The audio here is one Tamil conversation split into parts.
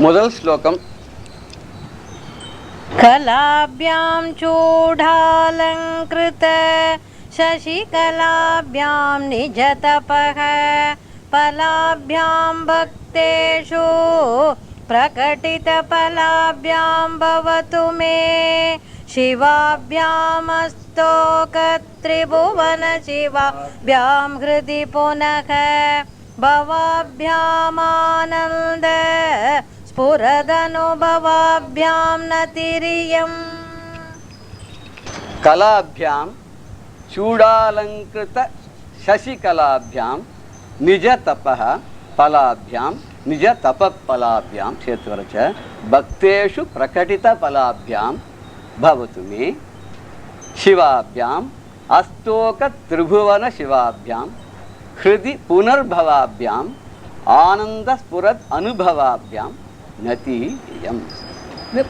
முதல் ஸ்லோகம். கலாப்யாம் சூடாலங்கிருத சசிகலாப்யாம் நிஜதபஹ பலாப்யாம் பக்தேஷு பிரகடித பலாப்யாம் பவது மே சிவாப்யாம் அஸ்தோக த்ரிபுவன சிவாப்யாம் ஹிருதி புனக பவாப்யாம் ஆனந்த ஸ்புரதனுபவாப்யாம் நதிரியம். கலாபியாம் சூடாலங்கிருத சசிகலாபியாம் நிஜ தபஹ பலாபியாம் நிஜ தப பலாபியாம் சேர்த்து வரைச்ச பக்தேஷு பிரகடித பலாபியாம் பவது மே சிவாபியாம் அஸ்தோக திரிபுவன சிவாபியாம் ஹிருதி புனர்பவாபியாம் ஆனந்த ஸ்புரத் அனுபவாபியாம் நதியம்.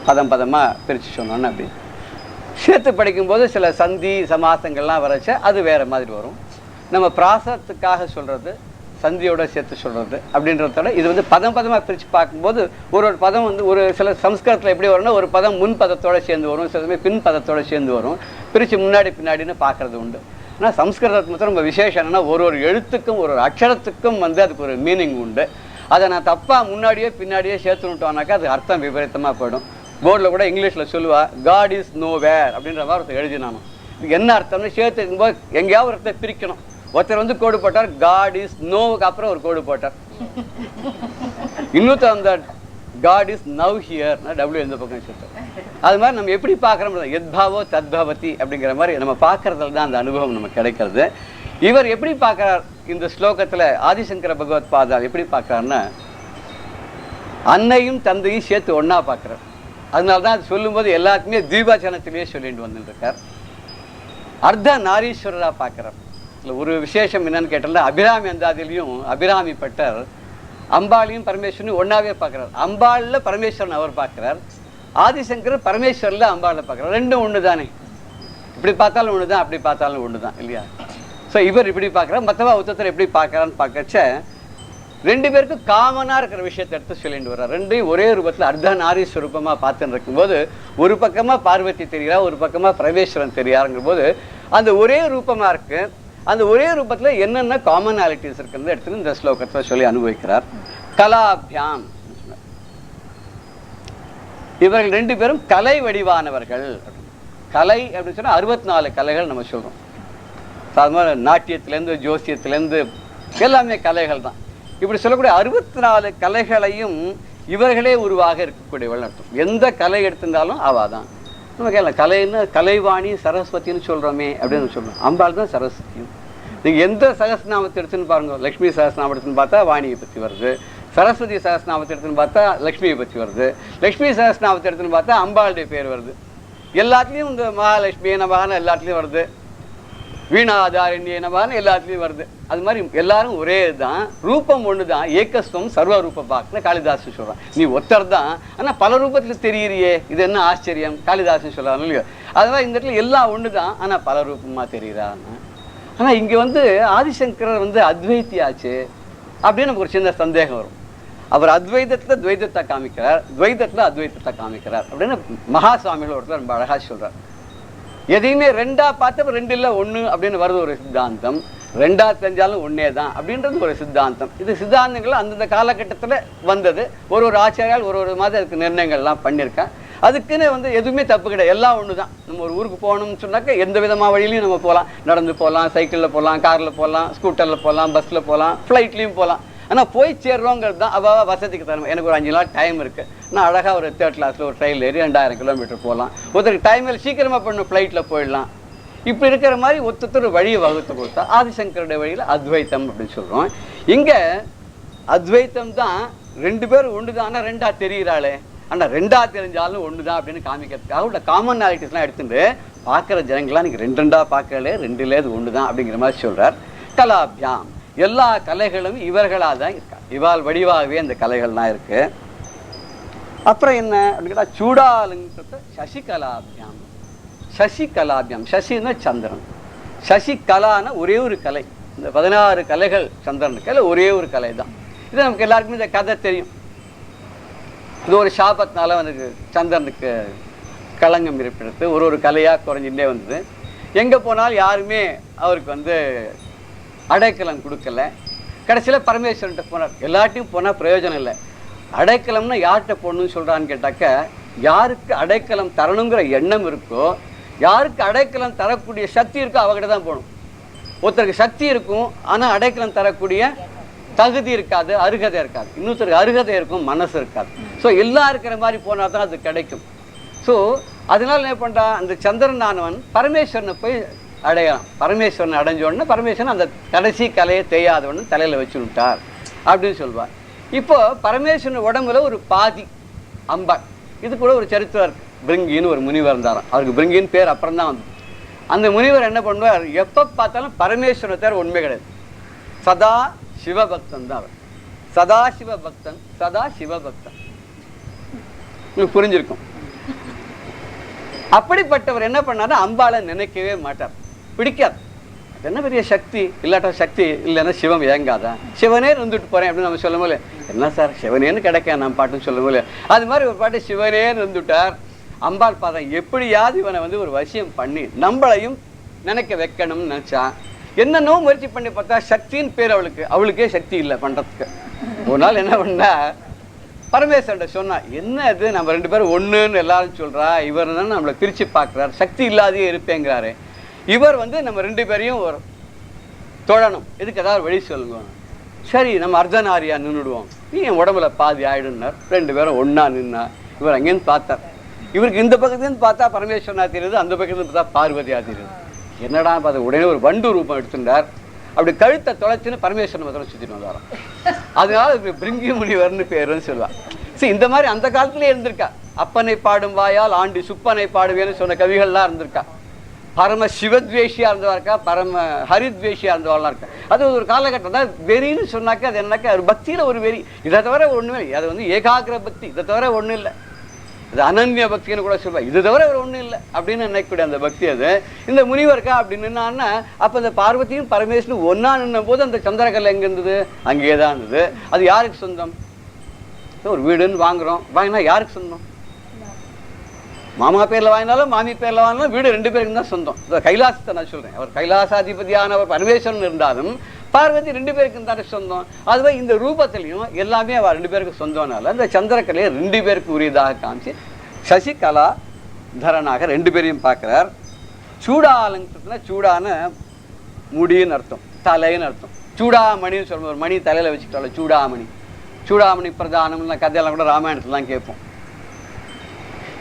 பதம் பதமாக பிரித்து சொன்னோன்னு அப்படி சேர்த்து படிக்கும்போது சில சந்தி சமாசங்கள்லாம் வரைச்ச அது வேறு மாதிரி வரும். நம்ம பிராசத்துக்காக சொல்கிறது சந்தியோட சேர்த்து சொல்கிறது அப்படின்றதோட இது வந்து பதம் பதமாக பிரித்து பார்க்கும்போது ஒரு ஒரு பதம் வந்து ஒரு சில சம்ஸ்கிருதத்தில் எப்படி வரும்னா ஒரு பதம் முன் பதத்தோடு சேர்ந்து வரும், சில சமயம் பின் பதத்தோடு சேர்ந்து வரும், பிரித்து முன்னாடி பின்னாடின்னு பார்க்குறது உண்டு. ஆனால் சம்ஸ்கிருதத்துக்கு மட்டும் ரொம்ப விசேஷம் என்னென்னா ஒரு ஒரு எழுத்துக்கும் ஒரு ஒரு அக்ஷரத்துக்கும் வந்து அதுக்கு ஒரு மீனிங் உண்டு. அதை நான் தப்பாக முன்னாடியே பின்னாடியே சேர்த்துனுட்டோம்னாக்கா அது அர்த்தம் விபரீதமாக போயிடும். போர்டில் கூட இங்கிலீஷில் சொல்லுவா காட் இஸ் நோ வேர் அப்படின்ற மாதிரி ஒருத்தர் எழுதினாலும் இதுக்கு என்ன அர்த்தம்னு சேர்த்துக்கும்போது எங்கேயாவது ஒருத்தர் பிரிக்கணும். ஒருத்தர் வந்து கோடு போட்டார் காட் இஸ் நோவுக்கு அப்புறம் ஒரு கோடு போட்டார், இன்னொருத்தர் அந்த காட் இஸ் நவ் ஹியர்னா டபிள்யூ எந்த பக்கம் சொல்லிட்டார். அது மாதிரி நம்ம எப்படி பார்க்குறோம் எத்பாவோ தத்பவதி அப்படிங்கிற மாதிரி நம்ம பார்க்கறதுல தான் அந்த அனுபவம் நமக்கு கிடைக்கிறது. இவர் எப்படி பார்க்குறார் இந்த ஸ்லோகத்தில் ஆதிசங்கர பகவத் பாதால் எப்படி பார்க்குறாருன்னா அன்னையும் தந்தையும் சேர்த்து ஒன்றா பார்க்குறார். அதனால தான் அது சொல்லும்போது எல்லாத்துக்குமே தீபாச்சனத்திலேயே சொல்லிட்டு வந்துட்டுருக்கார். அர்த்த நாரீஸ்வரராக பார்க்குறார். இல்லை ஒரு விசேஷம் என்னன்னு கேட்டால் அபிராமி அந்தாதிலையும் அபிராமி பட்டர் அம்பாளையும் பரமேஸ்வரனையும் ஒன்றாவே பார்க்குறார். அம்பாளில் பரமேஸ்வரன் அவர் பார்க்குறார், ஆதிசங்கர் பரமேஸ்வரில் அம்பாளில் பார்க்குறார். ரெண்டும் ஒன்று தானே, இப்படி பார்த்தாலும் ஒன்று தான் அப்படி பார்த்தாலும் ஒன்று தான் இல்லையா? ஸோ இவர் இப்படி பார்க்குறார், மற்றவா உத்தத்தில் எப்படி பார்க்குறான்னு பார்க்கச்ச ரெண்டு பேருக்கும் காமனாக இருக்கிற விஷயத்தை எடுத்து சொல்லிட்டு வர்றார். ரெண்டையும் ஒரே ரூபத்தில் அர்த்த நாரி ஸ்வரூபமாக பார்த்துன்னு இருக்கும்போது ஒரு பக்கமாக பார்வதி தெரிகிறா, ஒரு பக்கமாக பரமேஸ்வரன் தெரியாருங்கிற போது அந்த ஒரே ரூபமாக இருக்குது. அந்த ஒரே ரூபத்தில் என்னென்ன காமனாலிட்டிஸ் இருக்குன்னு எடுத்துன்னு இந்த ஸ்லோகத்தில் சொல்லி அனுபவிக்கிறார். கலாபியாம் இவர்கள் ரெண்டு பேரும் கலை வடிவானவர்கள். கலை அப்படின்னு சொன்னால் 64 கலைகள் நம்ம சொல்கிறோம். சாதாரண நாட்டியத்திலேருந்து ஜோசியத்திலேருந்து எல்லாமே கலைகள் தான். இப்படி சொல்லக்கூடிய 64 கலைகளையும் இவர்களே உருவாக இருக்கக்கூடியவள் அர்த்தம். எந்த கலை எடுத்திருந்தாலும் அவள் தான். நம்ம கேட்கலாம் கலைன்னு கலைவாணி சரஸ்வதினு சொல்கிறோமே அப்படின்னு சொல்கிறோம். அம்பாள் தான் சரஸ்வதி. நீங்கள் எந்த சகஸ்நாமத்தை எடுத்துன்னு பாருங்க, லக்ஷ்மி சகஸ்நாமம் எடுத்துன்னு பார்த்தா வாணியை பற்றி வருது, சரஸ்வதி சகஸ்நாமத்தை எடுத்துன்னு பார்த்தா லக்ஷ்மியை பற்றி வருது, லக்ஷ்மி சகஸ்நாமத்தை எடுத்துன்னு பார்த்தா அம்பாளுடைய பேர் வருது. எல்லாத்துலேயும் இந்த மகாலட்சுமி நமகான எல்லாத்துலேயும் வருது, வீணாதாரண்ய நமகான எல்லாத்துலேயும் வருது. அது மாதிரி எல்லாரும் ஒரே தான், ரூபம் ஒன்று தான். ஏகஸ்வம் சர்வ ரூப பாக்னு காளிதாசன் சொல்கிறான். நீ ஒருத்தர் தான் ஆனால் பல ரூபத்தில் தெரியுறியே, இது என்ன ஆச்சரியம் காளிதாசன் சொல்கிறாங்க இல்லையோ. அதனால் இந்த இடத்துல எல்லாம் ஒன்று தான் ஆனால் பல ரூபமாக தெரிகிறான்னு. ஆனால் இங்கே வந்து ஆதிசங்கரர் வந்து அத்வைத்தியாச்சு அப்படின்னு நமக்கு ஒரு சின்ன சந்தேகம் வரும். அவர் அத்வைதத்தில் துவைதத்தை காமிக்கிறார், துவைதத்தில் அத்வைதத்தை காமிக்கிறார் அப்படின்னு மகாசுவாமிகள் ஒருத்தர் ரொம்ப அழகாக சொல்கிறார். எதையுமே ரெண்டாக பார்த்தப்ப ரெண்டு இல்லை ஒன்று அப்படின்னு வருது ஒரு சித்தாந்தம், ரெண்டாக தெரிஞ்சாலும் ஒன்றே தான் அப்படின்றது ஒரு சித்தாந்தம். இது சித்தாந்தங்கள் அந்தந்த காலகட்டத்தில் வந்தது. ஒரு ஒரு ஆச்சாரியால் ஒரு ஒரு மாதிரி அதுக்கு நிர்ணயங்கள்லாம் பண்ணியிருக்கேன். அதுக்குன்னு வந்து எதுவுமே தப்பு கிடையாது, எல்லாம் ஒன்று தான். நம்ம ஒரு ஊருக்கு போகணும்னு சொன்னாக்க எந்த விதமாக வழியிலையும் நம்ம போகலாம், நடந்து போகலாம், சைக்கிளில் போகலாம், காரில் போகலாம், ஸ்கூட்டரில் போகலாம், பஸ்ஸில் போகலாம், ஃப்ளைட்லேயும் போகலாம். ஆனால் போய் சேர்றோங்கிறது தான் அவள் வசதிக்கு தரும். எனக்கு ஒரு 5 நாள் டைம் இருக்குது, நான் அழகாக ஒரு 3rd கிளாஸில் ஒரு ட்ரெயினில் ஏறி 2000 கிலோமீட்டர் போகலாம். ஒருத்தருக்கு டைமில் சீக்கிரமாக பண்ணணும், ஃப்ளைட்டில் போயிடலாம். இப்படி இருக்கிற மாதிரி ஒருத்தர் வழியை வகுத்து கொடுத்தா ஆதிசங்கருடைய வழியில் அத்வைத்தம் அப்படின்னு சொல்கிறோம். இங்கே அத்வைத்தம் தான் ரெண்டு பேரும் ஒன்று தான், ஆனால் ரெண்டாக தெரிகிறாளே, ஆனால் ரெண்டாக தெரிஞ்சாலும் ஒன்று தான் அப்படின்னு காமிக்கிறதுக்காக உள்ள காமனாலிட்டிஸ்லாம் எடுத்துட்டு பார்க்குற ஜனங்கள்லாம் நீங்கள் ரெண்டாக பார்க்கலே, ரெண்டுலே அது ஒன்று தான் அப்படிங்கிற மாதிரி சொல்கிறார். கலாபியாம் எல்லா கலைகளும் இவர்களாக தான் இருக்கா, இவாள் வடிவாகவே அந்த கலைகள்லாம் இருக்கு. அப்புறம் என்ன அப்படின்னு கேட்டால் சூடாலுங்கிறது சசிகலாபியாம். சசிகலாபியாம் சசின்னா சந்திரன், சசிகலான ஒரே ஒரு கலை. இந்த 16 கலைகள் சந்திரனுக்கு ஒரே ஒரு கலை தான். இது நமக்கு எல்லாருக்குமே இந்த கதை தெரியும். இது ஒரு சாபத்தினால அவனுக்கு சந்திரனுக்கு களங்கம் ஏற்படுத்து ஒரு கலையாக குறைஞ்சிட்டே வந்தது. எங்கே போனாலும் யாருமே அவருக்கு வந்து அடைக்கலம் கொடுக்கல. கடைசியில் பரமேஸ்வரன்ட்ட போனார். எல்லாட்டையும் போனால் பிரயோஜனம் இல்லை. அடைக்கலம்னா யார்கிட்ட போகணும்னு சொல்கிறான்னு கேட்டாக்க, யாருக்கு அடைக்கலம் தரணுங்கிற எண்ணம் இருக்கோ, யாருக்கு அடைக்கலம் தரக்கூடிய சக்தி இருக்கோ அவகிட்ட தான் போகணும். ஒருத்தருக்கு சக்தி இருக்கும், ஆனால் அடைக்கலம் தரக்கூடிய தகுதி இருக்காது, அருகதை இருக்காது. இன்னொருத்தருக்கு அருகதை இருக்கும், மனசு இருக்காது. ஸோ எல்லாம் இருக்கிற மாதிரி போனால் தான் அது கிடைக்கும். ஸோ அதனால என்ன பண்ணுறான், அந்த சந்திரன் ஆனவன் பரமேஸ்வரனை போய் அடையலாம். பரமேஸ்வரனை அடைஞ்ச உடனே பரமேஸ்வரன் அந்த கடைசி கலையை தேயாதவன்னு தலையில் வச்சு விட்டார் அப்படின்னு சொல்வார். இப்போ பரமேஸ்வரன் உடம்புல ஒரு பாதி அம்பாள். இது கூட ஒரு சரித்திரம் இருக்கு. பிருங்கின்னு ஒரு முனிவர் இருந்தாராம். அவருக்கு பிருங்கின்னு பேர் அப்புறம் தான் வந்து. அந்த முனிவர் என்ன பண்ணுவார், எப்போ பார்த்தாலும் பரமேஸ்வரனை தவிர உண்மை கிடையாது. சதா சிவபக்தன் தான் அவர். சதா சிவபக்தன், சதா சிவபக்தன். உங்களுக்கு புரிஞ்சிருக்கும். அப்படிப்பட்டவர் என்ன பண்ணாரு, அம்பாளை நினைக்கவே மாட்டார், பிடிக்காது. அது என்ன பெரிய சக்தி, இல்லாட்டா சக்தி இல்லைன்னா சிவம் இயங்காதான். சிவனே இருந்துட்டு போறேன் அப்படின்னு நம்ம சொல்லும் போது, என்ன சார் சிவனேன்னு கிடைக்க நம்ம பாட்டுன்னு சொல்லும் போது, அது மாதிரி ஒரு பாட்டு சிவனே இருந்துட்டார். அம்பாள் பாதம் எப்படியாவது இவனை வந்து ஒரு வசியம் பண்ணி நம்மளையும் நினைக்க வைக்கணும்னு நினைச்சான். என்னென்னோ முயற்சி பண்ணி பார்த்தா சக்தின்னு பேர் அவளுக்கே சக்தி இல்லை பண்றதுக்கு. ஒரு நாள் என்ன பண்ணா, பரமேஸ்வரன் சொன்னா, என்ன இது நம்ம ரெண்டு பேரும் ஒண்ணுன்னு எல்லாரும் சொல்றா, இவர் தான் நம்மளை பிரிச்சு பார்க்கிறார், சக்தி இல்லாதே இருப்பேங்கிறாரு. இவர் வந்து நம்ம ரெண்டு பேரையும் ஒரு தொழணும், இதுக்கு ஏதாவது வழி சொல்லுங்க. சரி நம்ம அர்த்தநாரியா நின்றுடுவோம், நீ என் உடம்புல பாதி ஆயிடுனார். ரெண்டு பேரும் ஒன்னா நின்னா. இவர் அங்கேருந்து பார்த்தார். இவருக்கு இந்த பக்கத்துலேருந்து பார்த்தா பரமேஸ்வரனா தெரியுது, அந்த பக்கத்துலேருந்து பார்த்தா பார்வதியா தெரியுது. என்னடா பார்த்து உடனே ஒரு வண்டு ரூபம் எடுத்துட்டார். அப்படி கழுத்தை தொலைச்சுன்னு பரமேஸ்வரன் மதம் சுற்றிட்டு வந்தாராம். அதனால பிருங்கி முனிவர்னு பேருன்னு சொல்லுவார். சரி, இந்த மாதிரி அந்த காலத்திலே இருந்திருக்கா. அப்பனை பாடும் வாயால் ஆண்டி சுப்பனை பாடுவேன்னு சொன்ன கவிகள்லாம் இருந்திருக்கா. பரம சிவத்வேஷியா இருந்தவா இருக்கா, பரம ஹரித்வேஷியா இருந்தவாள்லாம் இருக்கா. அது ஒரு காலகட்டம் தான். வெறின்னு சொன்னாக்க அது என்னக்கா, ஒரு பக்தியில ஒரு வெறி. இதை தவிர ஒண்ணுமே இல்லை. அது வந்து ஏகாகிர பக்தி, இதை தவிர ஒண்ணும் இல்லை. அது அனன்ய பக்தின்னு கூட சொல்லுவா. இது தவிர ஒரு ஒன்றும் இல்லை அப்படின்னு நினைக்கக்கூடிய அந்த பக்தி அது. இந்த முனிவருக்கா அப்படின்னு நின்னான்னா, அப்போ இந்த பார்வதியும் பரமேஸ்வரனும் ஒன்னா நின்ன போது அந்த சந்திரகலை எங்கே இருந்தது, அங்கேயே தான் இருந்தது. அது யாருக்கு சொந்தம்? ஒரு வீடுன்னு வாங்குறோம், வாங்கினா யாருக்கு சொந்தம்? மாமா பேரில் வாங்கினாலும் மாமி பேரில் வாங்கினாலும் வீடு ரெண்டு பேருக்கு தான் சொந்தம். கைலாசத்தை நான் சொல்கிறேன். அவர் கைலாசாதிபதியான அவர் பரமேஸ்வரன் இருந்தாலும் பார்வதி ரெண்டு பேருக்கு தானே சொந்தம். அதுவே இந்த ரூபத்திலையும் எல்லாமே அவள் ரெண்டு பேருக்கு சொந்தம்னால அந்த சந்திரகலையை ரெண்டு பேருக்கு உரியதாக காமிச்சு சசிகலா தரனாக ரெண்டு பேரையும் பார்க்குறார். சூடாலங்கிறதுனா சூடான முடின்னு அர்த்தம், தலைன்னு அர்த்தம். சூடாமணின்னு சொல்லுவோம், ஒரு மணி தலையில் வச்சுக்கிட்டாலும் சூடாமணி. சூடாமணி பிரதானம்னா கதையெல்லாம் கூட ராமாயணத்துலாம் கேட்போம்.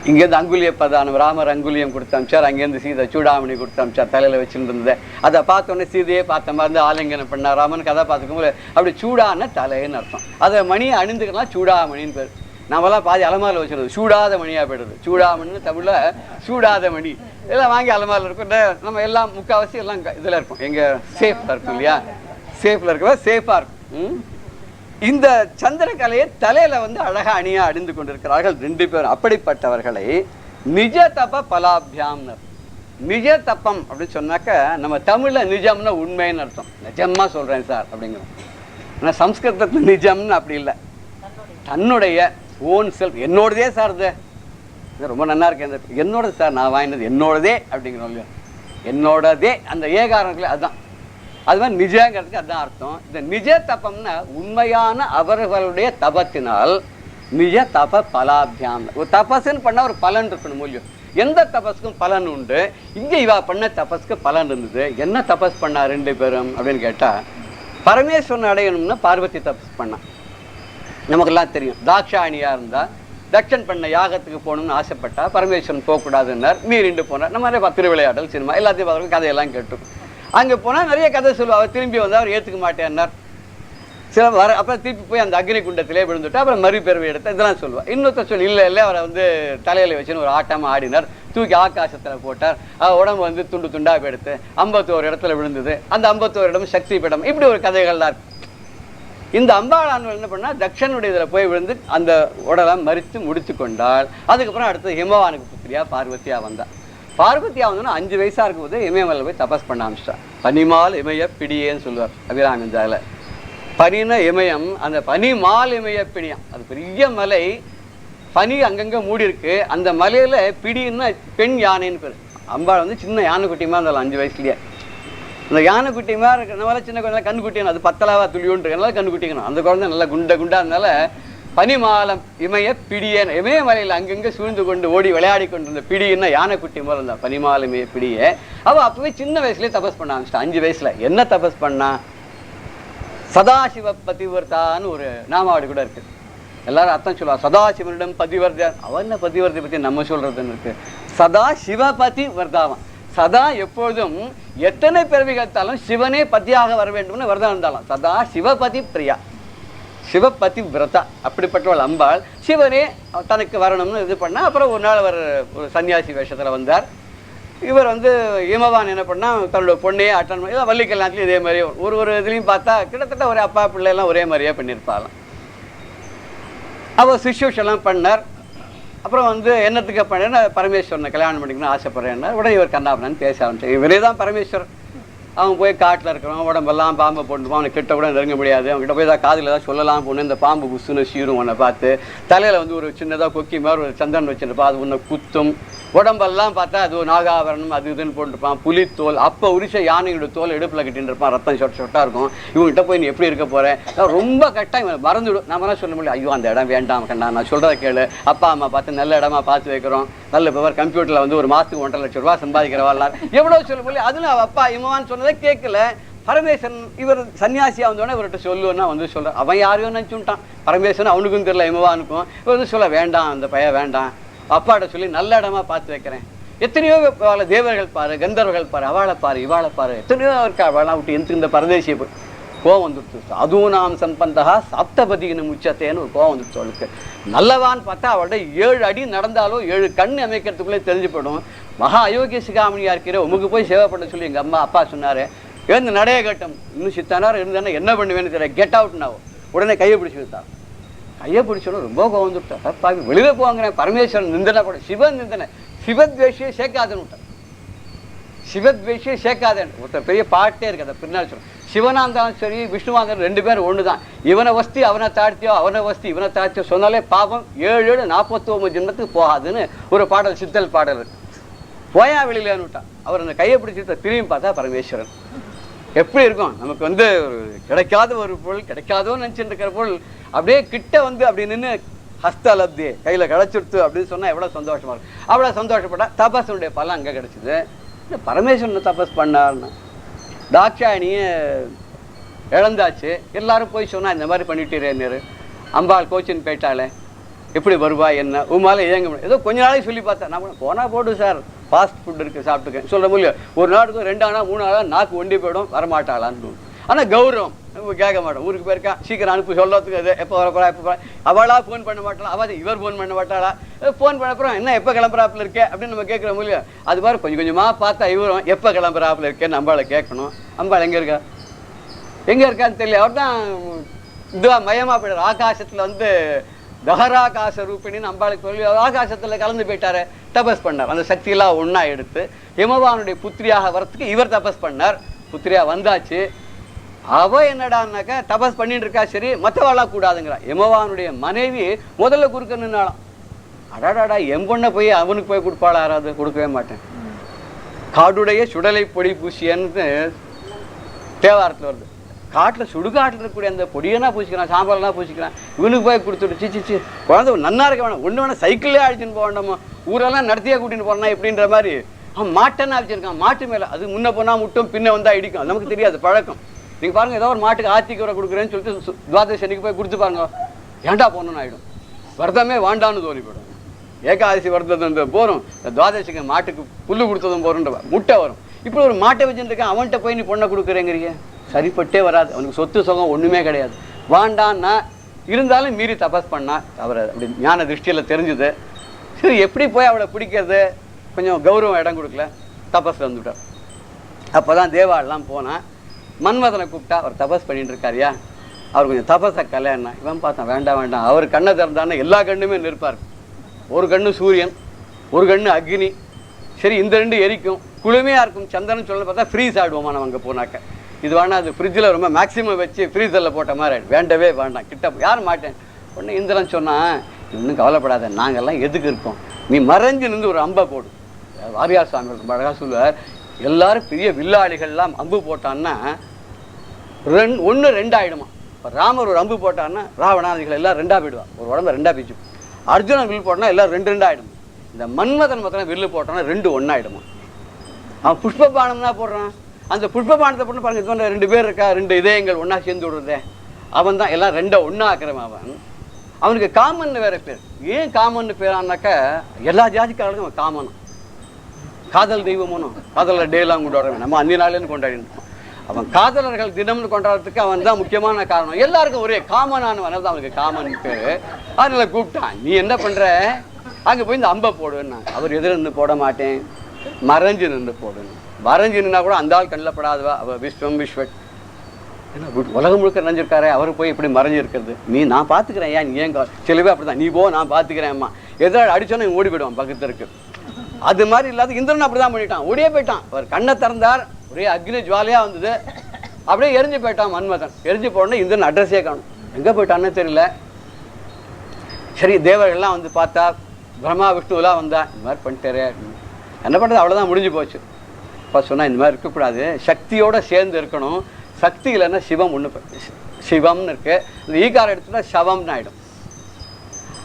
இங்கேருந்து அங்குலிய பிரதானம், ராமர் அங்குலியம் கொடுத்து அமிச்சார். அங்கேருந்து சீதை சூடாமணி கொடுத்து அமிச்சார், தலையில் வச்சுருந்தது. அதை பார்த்தோன்னே சீதையே பார்த்த மாதிரி இருந்து ஆலிங்கனம் பண்ணார். ராமன் கதை பார்த்துக்கும் போது அப்படி சூடான தலைன்னு அர்த்தம். அதை மணியை அணிந்துக்கலாம், சூடாமணின்னு பேர். நம்மளாம் பாதி அலமாரில் வச்சுருது, சூடாத மணியாக போயிடுது. சூடாமணின்னு தமிழில் சூடாத மணி எல்லாம் வாங்கி அலமாரில் இருக்கும். நம்ம எல்லாம் முக்கால்வாசி எல்லாம் இதில் இருக்கும், எங்கள் சேஃபில் இருக்கும் இல்லையா, சேஃபில் இருக்கவா சேஃபாக இருக்கும். இந்த சந்திரகலையை தலையில வந்து அழகா அணியா அணிந்து கொண்டிருக்கிறார்கள் ரெண்டு பேரும். அப்படிப்பட்டவர்களை நிஜ தப பலாபியாம். நிஜ தப்பம் அப்படின்னு சொன்னாக்க நம்ம தமிழ்ல நிஜம்னா உண்மைன்னு அர்த்தம். நிஜமா சொல்றேன் சார் அப்படிங்கிறோம். ஆனா சம்ஸ்கிருதத்துல நிஜம்னு அப்படி இல்லை. தன்னுடைய ஓன் செல்ஃப், என்னோடதே சார், இது ரொம்ப நல்லா இருக்கேன், என்னோடது சார், நான் வாங்கினது என்னோடதே அப்படிங்கிறோம் இல்லையா. என்னோடதே அந்த ஏகாரங்களே அதுதான். அது மாதிரி நிஜங்கிறதுக்கு அதுதான் அர்த்தம். இந்த நிஜ தபம்னா உண்மையான அவர்களுடைய தபத்தினால் நிஜ தப பலாபியாம். ஒரு தபஸ்ன்னு பண்ணா ஒரு பலன் இருக்கணும் மூலியம். எந்த தபஸ்க்கும் பலன் உண்டு. இங்கே இவா பண்ண தபஸ்க்கு பலன் இருந்தது. என்ன தபஸ் பண்ணா ரெண்டு பேரும் அப்படின்னு கேட்டா, பரமேஸ்வரன் அடையணும்னா பார்வதி தபஸ் பண்ணா. நமக்கெல்லாம் தெரியும். தாக்ஷாயணியா இருந்தா தட்சன் பண்ண யாகத்துக்கு போகணும்னு ஆசைப்பட்டா பரமேஸ்வரன் போகக்கூடாதுன்னார், மீறிண்டு போனார். நம்ம நிறைய திருவிளையாடல் சினிமா எல்லாத்தையும் பார்க்குறோம், கதையெல்லாம் கேட்டுருக்கோம். அங்கே போனால் நிறைய கதை சொல்லுவார். அவர் திரும்பி வந்தால் அவர் ஏற்றுக்க மாட்டேன்னார். சில வர அப்புறம் திருப்பி போய் அந்த அக்னி குண்டத்திலே விழுந்துட்டு அப்புறம் மறுபிறவி எடுத்த இதெல்லாம் சொல்லுவார். இன்னொருத்தர் சொல்லி இல்லை அவரை வந்து தலையில் வச்சுன்னு ஒரு ஆட்டமாக ஆடினார், தூக்கி ஆகாசத்தில் போட்டார், உடம்பு வந்து துண்டு துண்டாக எடுத்து 51 இடத்துல விழுந்தது, அந்த 51 இடமும் சக்தி பீடம், இப்படி ஒரு கதைகள்லாம் இருக்கு. இந்த அம்பாளானவள் என்ன பண்ணால் தக்ஷனுடைய இதில் போய் விழுந்து அந்த உடலாம் மறித்து முடித்து கொண்டால். அதுக்கப்புறம் அடுத்து ஹிமவானுக்கு புத்திரியா பார்வதியா வந்தாள். பார்வதியா வந்தோன்னா 5 வயசா இருக்கும்போது இமயமலையில் போய் தபஸ் பண்ண ஆரம்பிச்சிட்டா. பனிமால் இமய பிடியேன்னு சொல்லுவார் அபிராமிந்தாவில். பனின இமயம், அந்த பனிமால் இமய பிடியாம். அது பெரிய மலை. பனி அங்கங்கே மூடி இருக்கு. அந்த மலையில் பிடின்னா பெண் யானைன்னு பேர். அம்பாள் வந்து சின்ன யானைக்குட்டியுமா இருந்தாலும் 5 வயசுலேயே. அந்த யானைக்குட்டியுமா இருக்கிறனால சின்ன குழந்தை கண்ணுக்குட்டியணும். அது பத்தலாவா துளியோன்றதுனால கண்ணுக்குட்டிக்கணும். அந்த குழந்தை நல்லா குண்டா இருந்தால பனிமாலம் இமய பிடியன் இமயமலையில் அங்கங்கே சூழ்ந்து கொண்டு ஓடி விளையாடி கொண்டிருந்த பிடின்னா யானைக்குட்டி முதல் இருந்தா பனிமாலம் இமய பிடியே. அவள் அப்பவே சின்ன வயசுலேயே தபஸ் பண்ண ஆரம்பிச்சிட்டா. 5 வயசுல என்ன தபஸ் பண்ணா? சதாசிவ பதிவர்த்தான்னு ஒரு நாமாவளி கூட இருக்கு. எல்லாரும் அர்த்தம் சொல்லுவா. சதாசிவனிடம் பதிவர்தான். அவன் என்ன பதிவர்த்தை பத்தி நம்ம சொல்றதுன்னு இருக்கு. சதா சிவபதி வர்தாவன். சதா எப்பொழுதும் எத்தனை பிறவிகத்தாலும் சிவனே பதியாக வர வேண்டும்னு விரதம் இருந்தாலும் சதா சிவபதி பிரியா, சிவபதி விரதா. அப்படிப்பட்டவள் அம்பாள் சிவனே தனக்கு வரணும்னு இது பண்ணா. அப்புறம் ஒரு நாள் அவர் ஒரு சன்னியாசி வேஷத்துல வந்தார். இவர் வந்து இமவான் என்ன பண்ணா, தன்னோட பொண்ணையே அட்டன் பண்ணி வள்ளி கல்யாணத்துலையும் இதே மாதிரி ஒரு இதுலையும் பார்த்தா கிட்டத்தட்ட ஒரு அப்பா பிள்ளைலாம் ஒரே மாதிரியே பண்ணியிருப்பாங்களாம். அவர் சிசுஷெல்லாம் பண்ணார். அப்புறம் வந்து என்னத்துக்கு பண்ண பரமேஸ்வரனை கல்யாணம் பண்ணிக்கணும்னு ஆசைப்படுறேன்னா உடனே இவர் கண்ணாபண்ணான்னு பேச ஆரம்பிச்சார். இவரே தான் பரமேஸ்வரன். அவன் போய் காட்டில் இருக்கிறவன் உடம்பெல்லாம் பாம்பை போட்டுப்பான். அவனை கிட்ட கூட நெருங்க முடியாது. அவன்கிட்ட போய் தான் காதில் தான் சொல்லலாம் பொண்ணு. இந்த பாம்பு புசுன்னு சீரும் உன்னை பார்த்து. தலையில் வந்து ஒரு சின்னதாக கொக்கி மாதிரி ஒரு சந்திரன் வச்சுருப்பா. அது உன்னை குத்தும். உடம்பெல்லாம் பார்த்தா அது நாகாபரணம் அது இதுன்னு போட்டுருப்பான். புலித்தோல். அப்போ உரிச்ச யானையோட தோல் இடுப்பில் கட்டின்னு இருப்பான். ரத்தம் சொட்டாக இருக்கும். இவங்ககிட்ட போய் நீ எப்படி இருக்க போகிறேன்? ரொம்ப கட்டாயம் இவன் மறந்துவிடும். நம்ம சொல்ல முடியல. ஐயோ அந்த இடம் வேண்டாம் கண்ணா, நான் சொல்கிறத கேளு. அப்பா அம்மா பார்த்து நல்ல இடமா பார்த்து வைக்கிறோம். நல்ல பவர் கம்ப்யூட்டரில் வந்து ஒரு மாதத்துக்கு 1.5 லட்சம் ரூபா சம்பாதிக்கிறவாள் எவ்வளோ சொல்ல முடியல. அதில் அப்பா இம்மான்னு சொன்னதை கேட்கல. பரமேஸ்வரன் இவர் சன்னியாசியாக வந்தோடனே இவர்கிட்ட சொல்லுன்னா வந்து சொல்கிறான். அவன் யாரையும் நினச்சுட்டான். பரமேஸ்வரன் அவனுக்கும் தெரியல இமவானுக்கும். இவர் வந்து சொல்ல வேண்டாம், அந்த பையன் வேண்டாம், அப்பாட்ட சொல்லி நல்ல இடமா பார்த்து வைக்கிறேன். எத்தனையோ தேவர்கள் பாரு, கந்தர்வர்கள் பாரு, அவளை பாரு, இவாளை பாரு, எத்தனையோ இருக்கா. அவளாம் விட்டு எந்த இந்த பரதேசியை கோவம் வந்துடுச்சு. அதுவும் நாம் சம்பந்தகா சாப்தபதினு முச்சத்தேன்னு ஒரு கோவம் வந்துடுச்சு அவளுக்கு. நல்லவான்னு பார்த்தா அவள்கிட்ட 7 அடி நடந்தாலும் 7 கண் அமைக்கிறதுக்குள்ளே தெரிஞ்சு போயிடும். மகா அயோக்கிய சிகாமணியா இருக்கிற உமக்கு போய் சேவை பண்ண சொல்லி எங்கள் அம்மா அப்பா சொன்னார். எழுந்து நடைய கட்டம். இன்னும் சித்தானார் இருந்தானே என்ன பண்ணுவேன்னு தெரியல. கெட் அவுட்னாவோ. உடனே கையை பிடிச்சி விட்டார். கையை பிடிச்சோன்னு ரொம்ப கோவம் வந்துவிட்டார். பாவி வெளியில் போவாங்கிறேன். பரமேஸ்வரன் நிந்தனை கூட சிவன் நிந்தனை. சிவத்வேஷியை சேர்க்காதுன்னு விட்டார். சிவத்வேஷியை சேர்க்காதேன்னு ஒருத்தர் பெரிய பாட்டே இருக்கு. அதை பின்னால் சொல்கிறேன். சிவனா இருந்தாலும் சரி விஷ்ணுவா இருந்தாலும் 2 பேரும் ஒன்று தான். இவனை வஸ்தி அவனை தாழ்த்தியோ, அவனை வஸ்தி இவனை தாழ்த்தியோ சொன்னாலே பாவம் 7 49 ஜென்மத்துக்கு போகாதுன்னு ஒரு பாடல், சித்தல் பாடல் இருக்கு. போயா வெளியிலேன்னு விட்டான். அவர் அந்த கையை பிடிச்சிட்டு திரும்பி பார்த்தா பரமேஸ்வரன். எப்படி இருக்கும் நமக்கு வந்து ஒரு கிடைக்காத ஒரு பொருள், கிடைக்காதோன்னு நினச்சிட்டு இருக்கிற பொருள் அப்படியே கிட்ட வந்து அப்படி நின்று ஹஸ்தலப்தி கையில் கிடச்சிடுத்து அப்படின்னு சொன்னால் எவ்வளோ சந்தோஷமா இருக்கும். அவ்வளோ சந்தோஷப்பட்டா தபஸுடைய பலம் அங்கே கிடச்சிது. பரமேஸ்வரன் தபஸ் பண்ணாருன்னா தாட்சாயணியை இழந்தாச்சு. எல்லாரும் போய் சொன்னால் இந்த மாதிரி பண்ணிட்டேன்னு அம்பாள் கோச்சின்னு போயிட்டாலே எப்படி வருவா என்ன உமால இயங்க முடியும். ஏதோ கொஞ்ச நாளைக்கு சொல்லி பார்த்தேன். நான் போனால் போடு சார், ஃபாஸ்ட் ஃபுட் இருக்குது சாப்பிட்டுக்கேன் சொல்ல முடியும். ஒரு நாளுக்கு 2 ஆனா 3 ஆனா நாக்கு ஒண்டி போயிடும், வரமாட்டாளான்னு. ஆனால் கௌரவம் நம்ம கேட்க மாட்டோம். ஊருக்கு போயிருக்கா சீக்கிரம் அனுப்பி சொல்லத்துக்கு அது எப்போ வரப்போறா எப்போ போகிறா. அவளா ஃபோன் பண்ண மாட்டாளா, அவள் இவர் ஃபோன் பண்ண மாட்டாளா. ஃபோன் பண்ணப்புறம் என்ன எப்போ கிளம்புறாப்புல இருக்கே அப்படின்னு நம்ம கேட்குற முடியும். அது மாதிரி கொஞ்சம் கொஞ்சமாக பார்த்தா இவரும் எப்போ கிளம்புறாப்புல இருக்கேன்னு அம்பாளை கேட்கணும். அம்பாள் எங்கே இருக்கா எங்கே இருக்கான்னு தெரியல. அவர் தான் இதுவா மயமாக போயிடார். ஆகாசத்தில் வந்து தஹராகாச ரூபிணின்னு அம்பாளுக்கு சொல்லி ஆகாசத்தில் கலந்து போயிட்டாரு. தபஸ் பண்ணார். அந்த சக்தியெல்லாம் ஒன்றா எடுத்து இமவானுடைய புத்திரியாக வரத்துக்கு இவர் தபஸ் பண்ணார். புத்திரியா வந்தாச்சு. அவ என்னடான்னாக்கா தபஸ் பண்ணிட்டு இருக்கா. சரி மற்றவாளாம் கூடாதுங்கிறா. இமவானுடைய மனைவி முதல்ல குறுக்க நின்னாலாம். அடாடாடா என் பொண்ணை போய் அவனுக்கு போய் கொடுப்பாளா யாராவது? கொடுக்கவே மாட்டேன். காடுடைய சுடலை பொடி பூசியன்னு தேவாரத்தில் வருது. காட்டில் சுடுகாட்டில் இருக்கக்கூடிய அந்த பொடியனா பூசிக்கிறான், சாம்பார்லாம் பூசிக்கிறான். இவனுக்கு போய் கொடுத்துட்டு சிச்சி குழந்தை நன்னா இருக்க வேணாம், ஒன்று வேணா சைக்கிளே அழிச்சுன்னு போக வேண்டாமா, ஊரெல்லாம் நடத்தியே கூட்டின்னு போனா எப்படின்ற மாதிரி அவன் மாட்டேன்னு அழிச்சிருக்கான். மாட்டு மேலே அது முன்ன போனால் முட்டும் பின்ன வந்தால் இடிக்கும். நமக்கு தெரியாது பழக்கம். நீங்கள் பாருங்கள், ஏதோ ஒரு மாட்டுக்கு ஆத்திக்கு வர கொடுக்குறேன்னு சொல்லிட்டு துவாதசி அன்னைக்கு போய் கொடுத்து பாருங்க, ஏண்டா போகணுன்னு ஆகிடும். விரதமே வாண்டான்னு தோணி போயிடும். ஏகாதசி விரதம் போகிறோம், துவாதசிக்கு மாட்டுக்கு புல்லு கொடுத்ததும் போகிறோன்ற முட்டை வரும். இப்படி ஒரு மாட்டை வச்சுட்டு இருக்கேன், அவன்கிட்ட போய் நீ பொண்ணை கொடுக்குறேங்கிறீங்க, சரிப்பட்டே வராது. அவனுக்கு சொத்து சுகம் ஒன்றுமே கிடையாது. வாண்டான்னா இருந்தாலும் மீறி தபஸ் பண்ணா அவரை அப்படி ஞான திருஷ்டியில் தெரிஞ்சுது. சரி எப்படி போய் அவளை பிடிக்கிறது, கொஞ்சம் கௌரவம் இடம் கொடுக்கல, தபஸில் வந்துவிட்டார். அப்போ தான் தேவாலெலாம் போனால் மன்மதனை கூப்பிட்டா, அவர் தபஸ் பண்ணிட்டு இருக்காரியா, அவர் கொஞ்சம் தபஸை கல்யாணம். இவன் பார்த்தான், வேண்டாம் வேண்டாம், அவர் கண்ணை திறந்தானே எல்லா கண்ணுமே நிற்பார். ஒரு கண்ணு சூரியன், ஒரு கண்ணு அக்னி, சரி இந்த 2 எரிக்கும், குளுமையாக இருக்கும். சந்திரன் சொல்ல பார்த்தா ஃப்ரீஸ் ஆகிடுவோமா நம்ம அங்கே போனாக்க. இது வேணா அது ஃப்ரிட்ஜில் ரொம்ப மேக்ஸிமம் வச்சு ஃப்ரீசரில் போட்ட மாதிரி ஆகிடும். வேண்டவே வேண்டாம், கிட்ட யாரும் மாட்டேன். உடனே இந்திரன் சொன்னான், இன்னும் கவலைப்படாத, நாங்கள்லாம் எதுக்கு இருக்கோம், நீ மறைஞ்சு நின்று ஒரு அம்பை போடு. வாரியார் சுவாமி அழகா சொல்லுவார், எல்லாரும் பெரிய வில்லாளிகள்லாம் அம்பு போட்டான்னா 1 2 ஆகிடுமா. இப்போ ராமர் ஒரு அம்பு போட்டான்னா ராவணாதிகள் எல்லாம் 2ஆ போயிடுவான், ஒரு உடம்பை 2ஆ பிச்சு. அர்ஜுனன் வில் போட்டானா எல்லாம் 2 2 ஆகிடுமா. இந்த மன்மதன் மொத்தம் வில்லு போட்டானா 2 1 ஆகிடுமா. அவன் புஷ்பபானம்னா போடுறான், அந்த புஷ்பபானத்தை போட்டு பாருங்க, இது 2 பேர் இருக்கா, 2 இதயங்கள் ஒன்றா சேர்ந்து விடுறதே, அவன் தான் எல்லாம் 2 1 ஆக்குறவன். அவனுக்கு காமன் வேற பேர். ஏன் காமன் பேரானாக்கா எல்லா ஜாதிக்காரர்களுக்கும் அவன் காமனும், காதல் தெய்வமும், காதலர் டேலாம் கொண்டாடுறவன். நம்ம அந்நிய நாள்லேருந்து கொண்டாடினோம். அவன் காதலர்கள் தினம்னு கொண்டாடுறதுக்கு அவன் தான் முக்கியமான காரணம். எல்லாருக்கும் ஒரே காமனானவன் தான் அவனுக்கு காமன் பேரு. அதனால கூப்பிட்டான், நீ என்ன பண்ற, அங்கே போய் இந்த அம்பை போடுவேன்னா. அவர் எதிர நின்று போட மாட்டேன், மறைஞ்சு நின்று போடுன்னு. மறைஞ்சு நின்னா கூட அந்த ஆள் கண்ணில் படாதவா, அவள் விஸ்வட் ஏன்னா உலகம் முழுக்க நினைஞ்சிருக்காரு, அவரு போய் இப்படி மறைஞ்சு இருக்கிறது. நான் பார்த்துக்கிறேன், ஏன் நீ ஏன் சிலவே அப்படிதான், நீ போ நான் பார்த்துக்கிறேன்மா. எதாவது அடிச்சோன்னா ஓடி போயிடுவான் பக்கத்திற்கு. அது மாதிரி இல்லாத இந்திரன் அப்படிதான் பண்ணிட்டான், ஓடியே போயிட்டான். அவர் கண்ணை திறந்தார், ஒரே அக்னி ஜுவாலையா வந்தது, அப்படியே எரிஞ்சு போயிட்டான் மன்மதன். எரிஞ்சு போனோடனே இந்திரன் அட்ரஸே காணும், எங்கே போயிட்டான்னு தெரியல. சரி, தேவர்கள்லாம் வந்து பார்த்தா, பிரம்மா விஷ்ணுவெல்லாம் வந்தா, இந்த மாதிரி பண்ணிட்டாரு. என்ன பண்ணுறது, அவ்வளோதான், முடிஞ்சு போச்சு. இப்போ சொன்னால் இந்த மாதிரி இருக்கக்கூடாது, சக்தியோடு சேர்ந்து இருக்கணும். சக்தி இல்லைன்னா சிவம் ஒன்று, சிவம்னு இருக்கு, இந்த ஈகாரம் எடுத்துட்டா சவம்னு ஆகிடும்.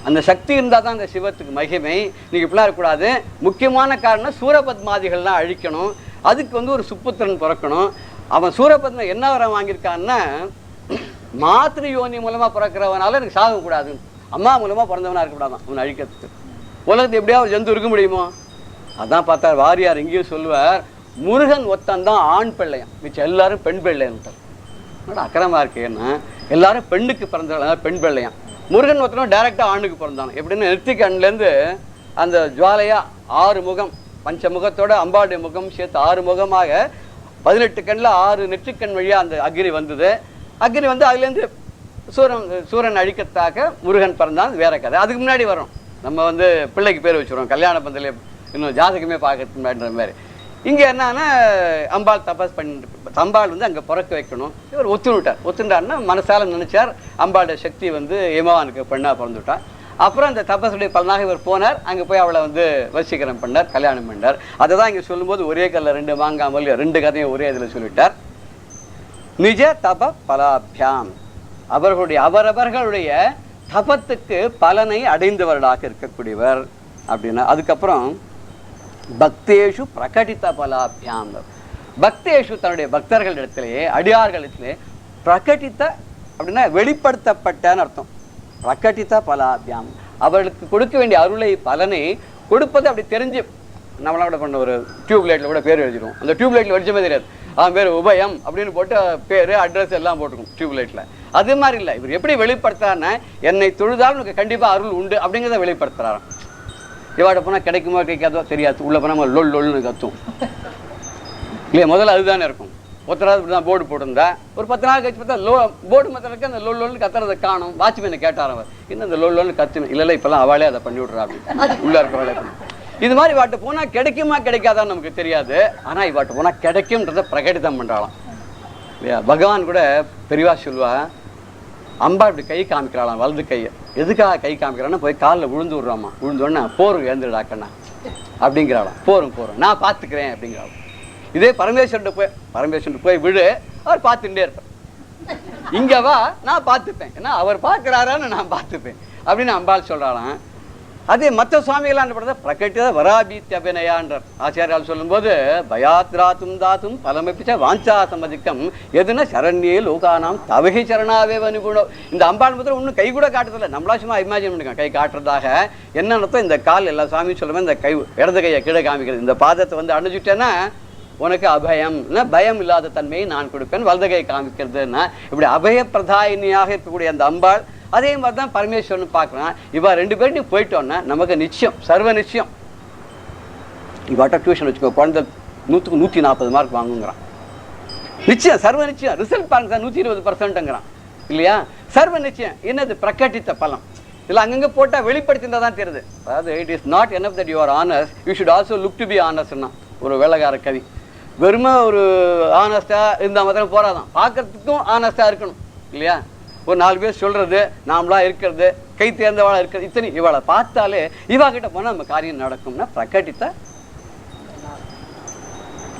அந்த சக்தி இருந்தால் தான் அந்த சிவத்துக்கு மகிமை. நீங்கள் இப்படிலாம் இருக்கக்கூடாது. முக்கியமான காரணம் சூரபத்மாதிகள்லாம் அழிக்கணும். அதுக்கு வந்து ஒரு சுப்புத்திரன் பிறக்கணும். அவன் சூரபத்மன் என்ன வரம் வாங்கியிருக்கான்னா, மாத்திரு யோனி மூலமாக பிறக்கிறவனால எனக்கு சாகக்கூடாது, அம்மா மூலமாக பிறந்தவனாக இருக்கக்கூடாதான் அவன் அழிக்கிறதுக்கு. உலகத்தை எப்படியாவது ஜந்து இருக்க முடியுமோ? அதான் பார்த்தார் வாரியார். இங்கேயும் சொல்லுவார், முருகன் ஒத்தந்தான் ஆண் பிள்ளையான், மிச்சம் எல்லாரும் பெண் பிள்ளைன்ட்டார். அக்கிரமா இருக்கேன்னா எல்லாரும் பெண்ணுக்கு பிறந்தவங்க பெண் பிள்ளையான். முருகன் ஒருத்தனும் டைரெக்டாக ஆணுக்கு பிறந்தானோ. எப்படின்னு நெத்திக்கண்லேருந்து அந்த ஜுவாலையா 6 முகம், பஞ்சமுகத்தோட அம்பாளுடைய முகம் சேர்த்து 6 முகமாக 18 கண்ணில் 6 நெற்றிக்கண் வழியாக அந்த அக்னி வந்தது. அக்னி வந்து அதுலேருந்து சூரன் அழிக்கத்தாக முருகன் பிறந்தான், வேற கதை. அதுக்கு முன்னாடி வரும், நம்ம வந்து பிள்ளைக்கு பேர் வச்சுருவோம் கல்யாண பந்தலே, இன்னும் ஜாதகமே பார்க்கறதுக்கு முன்னாடின்ற மாதிரி. இங்கே என்னன்னா அம்பாள் தபஸ் பண்ணிட்டு, அம்பாள் வந்து அங்கே பிறக்க வைக்கணும். இவர் ஒத்துண்டார்னா மனசால நினைச்சார், அம்பாளுடைய சக்தி வந்து ஏமாவானுக்கு பெண்ணா பிறந்துவிட்டார். அப்புறம் அந்த தபஸுடைய பலனாக இவர் போனார், அங்கே போய் அவளை வந்து வசீகரம் பண்ணார், கல்யாணம் பண்ணார். அதை தான் இங்கே சொல்லும்போது ஒரே கல்ல 2 மாங்காமல் 2 கதையும் ஒரே இதில் சொல்லிட்டார். நிஜ தப பலாபியாம், அவரவர்களுடைய தபத்துக்கு பலனை அடைந்தவர்களாக இருக்கக்கூடியவர் அப்படின்னா. அதுக்கப்புறம் பக்தேஷு பிரகடித்த பலாபியாம், பக்தேஷு தன்னுடைய பக்தர்களிடத்திலே அடியார்களிடத்திலே பிரகடித்த அப்படின்னா வெளிப்படுத்தப்பட்டன்னு அர்த்தம். பிரகடித்த பலாபியாம், அவர்களுக்கு கொடுக்க வேண்டிய அருளை பலனை கொடுப்பது அப்படி தெரிஞ்சு. நம்மளாம் கூட பண்ண ஒரு டியூப் லைட்டில் கூட பேர் எழுதிடுவோம், அந்த டியூப் லைட்டில் வெளிச்சமே தெரியாது, அவன் பேர் உபயம் அப்படின்னு போட்டு பேர் அட்ரஸ் எல்லாம் போட்டுக்கும் டியூப் லைட்டில். அது மாதிரி இல்லை, இவர் எப்படி வெளிப்படுத்துறாருன்னா, என்னை தொழுதால் உனக்கு கண்டிப்பாக அருள் உண்டு அப்படிங்கிறத வெளிப்படுத்துறாராம். இவாட்ட போனால் கிடைக்குமோ கிடைக்காதோ தெரியாது, உள்ளே போனால் நம்ம லொல் லொல்னு கத்தும் இல்லையா. முதல்ல அதுதானே இருக்கும். ஒருத்தராவது இப்படி தான் போர்டு போட்டிருந்தா, ஒரு 10 நாள் கழிச்சு பார்த்தா போர்டு மற்றனுக்கு அந்த லொல் லொல்னு கத்துறதை காணும். வாட்ச்மேனை கேட்டார் அவர், இன்னும் அந்த லொல் லொல்னு கத்துணும். இல்லை இப்போல்லாம் அவளே அதை பண்ணி விட்றா அப்படின்னு, உள்ளே இருக்க வேலை. இது மாதிரி இவாட்ட போனால் கிடைக்குமா கிடைக்காதான்னு நமக்கு தெரியாது, ஆனால் இவாட்ட போனால் கிடைக்கும்ன்றதை பிரகடிதம் பண்ணுறாளாம் இல்லையா. பகவான் கூட பெரியவா சொல்லுவா, அம்பா இப்படி கை காமிக்கிறாளாம், வலது கையை. எதுக்காக கை காமிக்கிறான்னா, போய் காலில் விழுந்து விட்றாமா, விழுந்தோடனே போரும் எழுந்துடாக்கண்ணா அப்படிங்கிறாளாம். போரும் நான் பார்த்துக்கிறேன் அப்படிங்கிறாளாம். இதே பரமேஸ்வரன் போய் விழு, அவர் பார்த்துட்டே இருப்பார். இங்கே வா நான் பார்த்துப்பேன், ஏன்னா அவர் பார்க்குறாரான்னு நான் பார்த்துப்பேன் அப்படின்னு அம்பாள் சொல்கிறாளாம். அதே மற்ற சுவாமிகளான் படுறத பிரகட்டித வராபீத்திய அபிநயான்றார் ஆச்சாரியால் சொல்லும்போது, பயாத்ராத்தும் தாத்தும் பலமைப்பிச்ச வாஞ்சா சம்மதிக்கம் எதுனா சரண்யே லோகானாம் தவகை சரணாவே வனுகுணம். இந்த அம்பாள் முதல்ல ஒன்றும் கை கூட காட்டுறதில்லை, நம்மளா சும்மா இமேஜின் பண்ணிக்கலாம் கை காட்டுறதாக. என்ன அர்த்தம், இந்த கால் எல்லா சுவாமியும் சொல்லுமே, இந்த கை இடது கையை கீழே காமிக்கிறது, இந்த பாதத்தை வந்து அணைஞ்சிட்டேன்னா உனக்கு அபயம், பயம் இல்லாத தன்மையை நான் கொடுப்பேன், வலது கை காமிக்கிறதுன்னா. இப்படி அபய பிரதாயினியாக இருக்கக்கூடிய அந்த அம்பாள் அதே மாதிரி தான் பரமேஸ்வரன் பார்க்குறான். இவா 2 பேரும் போயிட்டோன்னா நமக்கு நிச்சயம், சர்வ நிச்சயம். இவாட்ட டியூஷன் வச்சுக்கோ, குழந்தை 100க்கு 140 மார்க் வாங்குங்கிறான். நிச்சயம், சர்வ நிச்சயம். ரிசல்ட் பாருங்க சார் 120%ங்கிறான் இல்லையா. சர்வ நிச்சயம் என்னது, பிரகட்டித்த பலம். இதில் அங்கங்கே போட்டால் வெளிப்படுத்தினா தான் தெரியுது. அதாவது it is not enough that you are honours, you should also look to be ஆனர்ஸ்னா ஒரு வேலைக்கார கவி. வெறுமை ஒரு ஆனஸ்டாக இருந்தால் மாத்திரம் போராதான், பார்க்கறதுக்கும் ஆனஸ்டாக இருக்கணும் இல்லையா. ஒரு 4 பேர் சொல்றது, நாமளா இருக்கிறது, கை தேர்ந்தவாளா இருக்கிறது, இத்தனை இவளை பார்த்தாலே இவா கிட்ட போனால் நம்ம காரியம் நடக்கும்னா பிரகட்டித்த,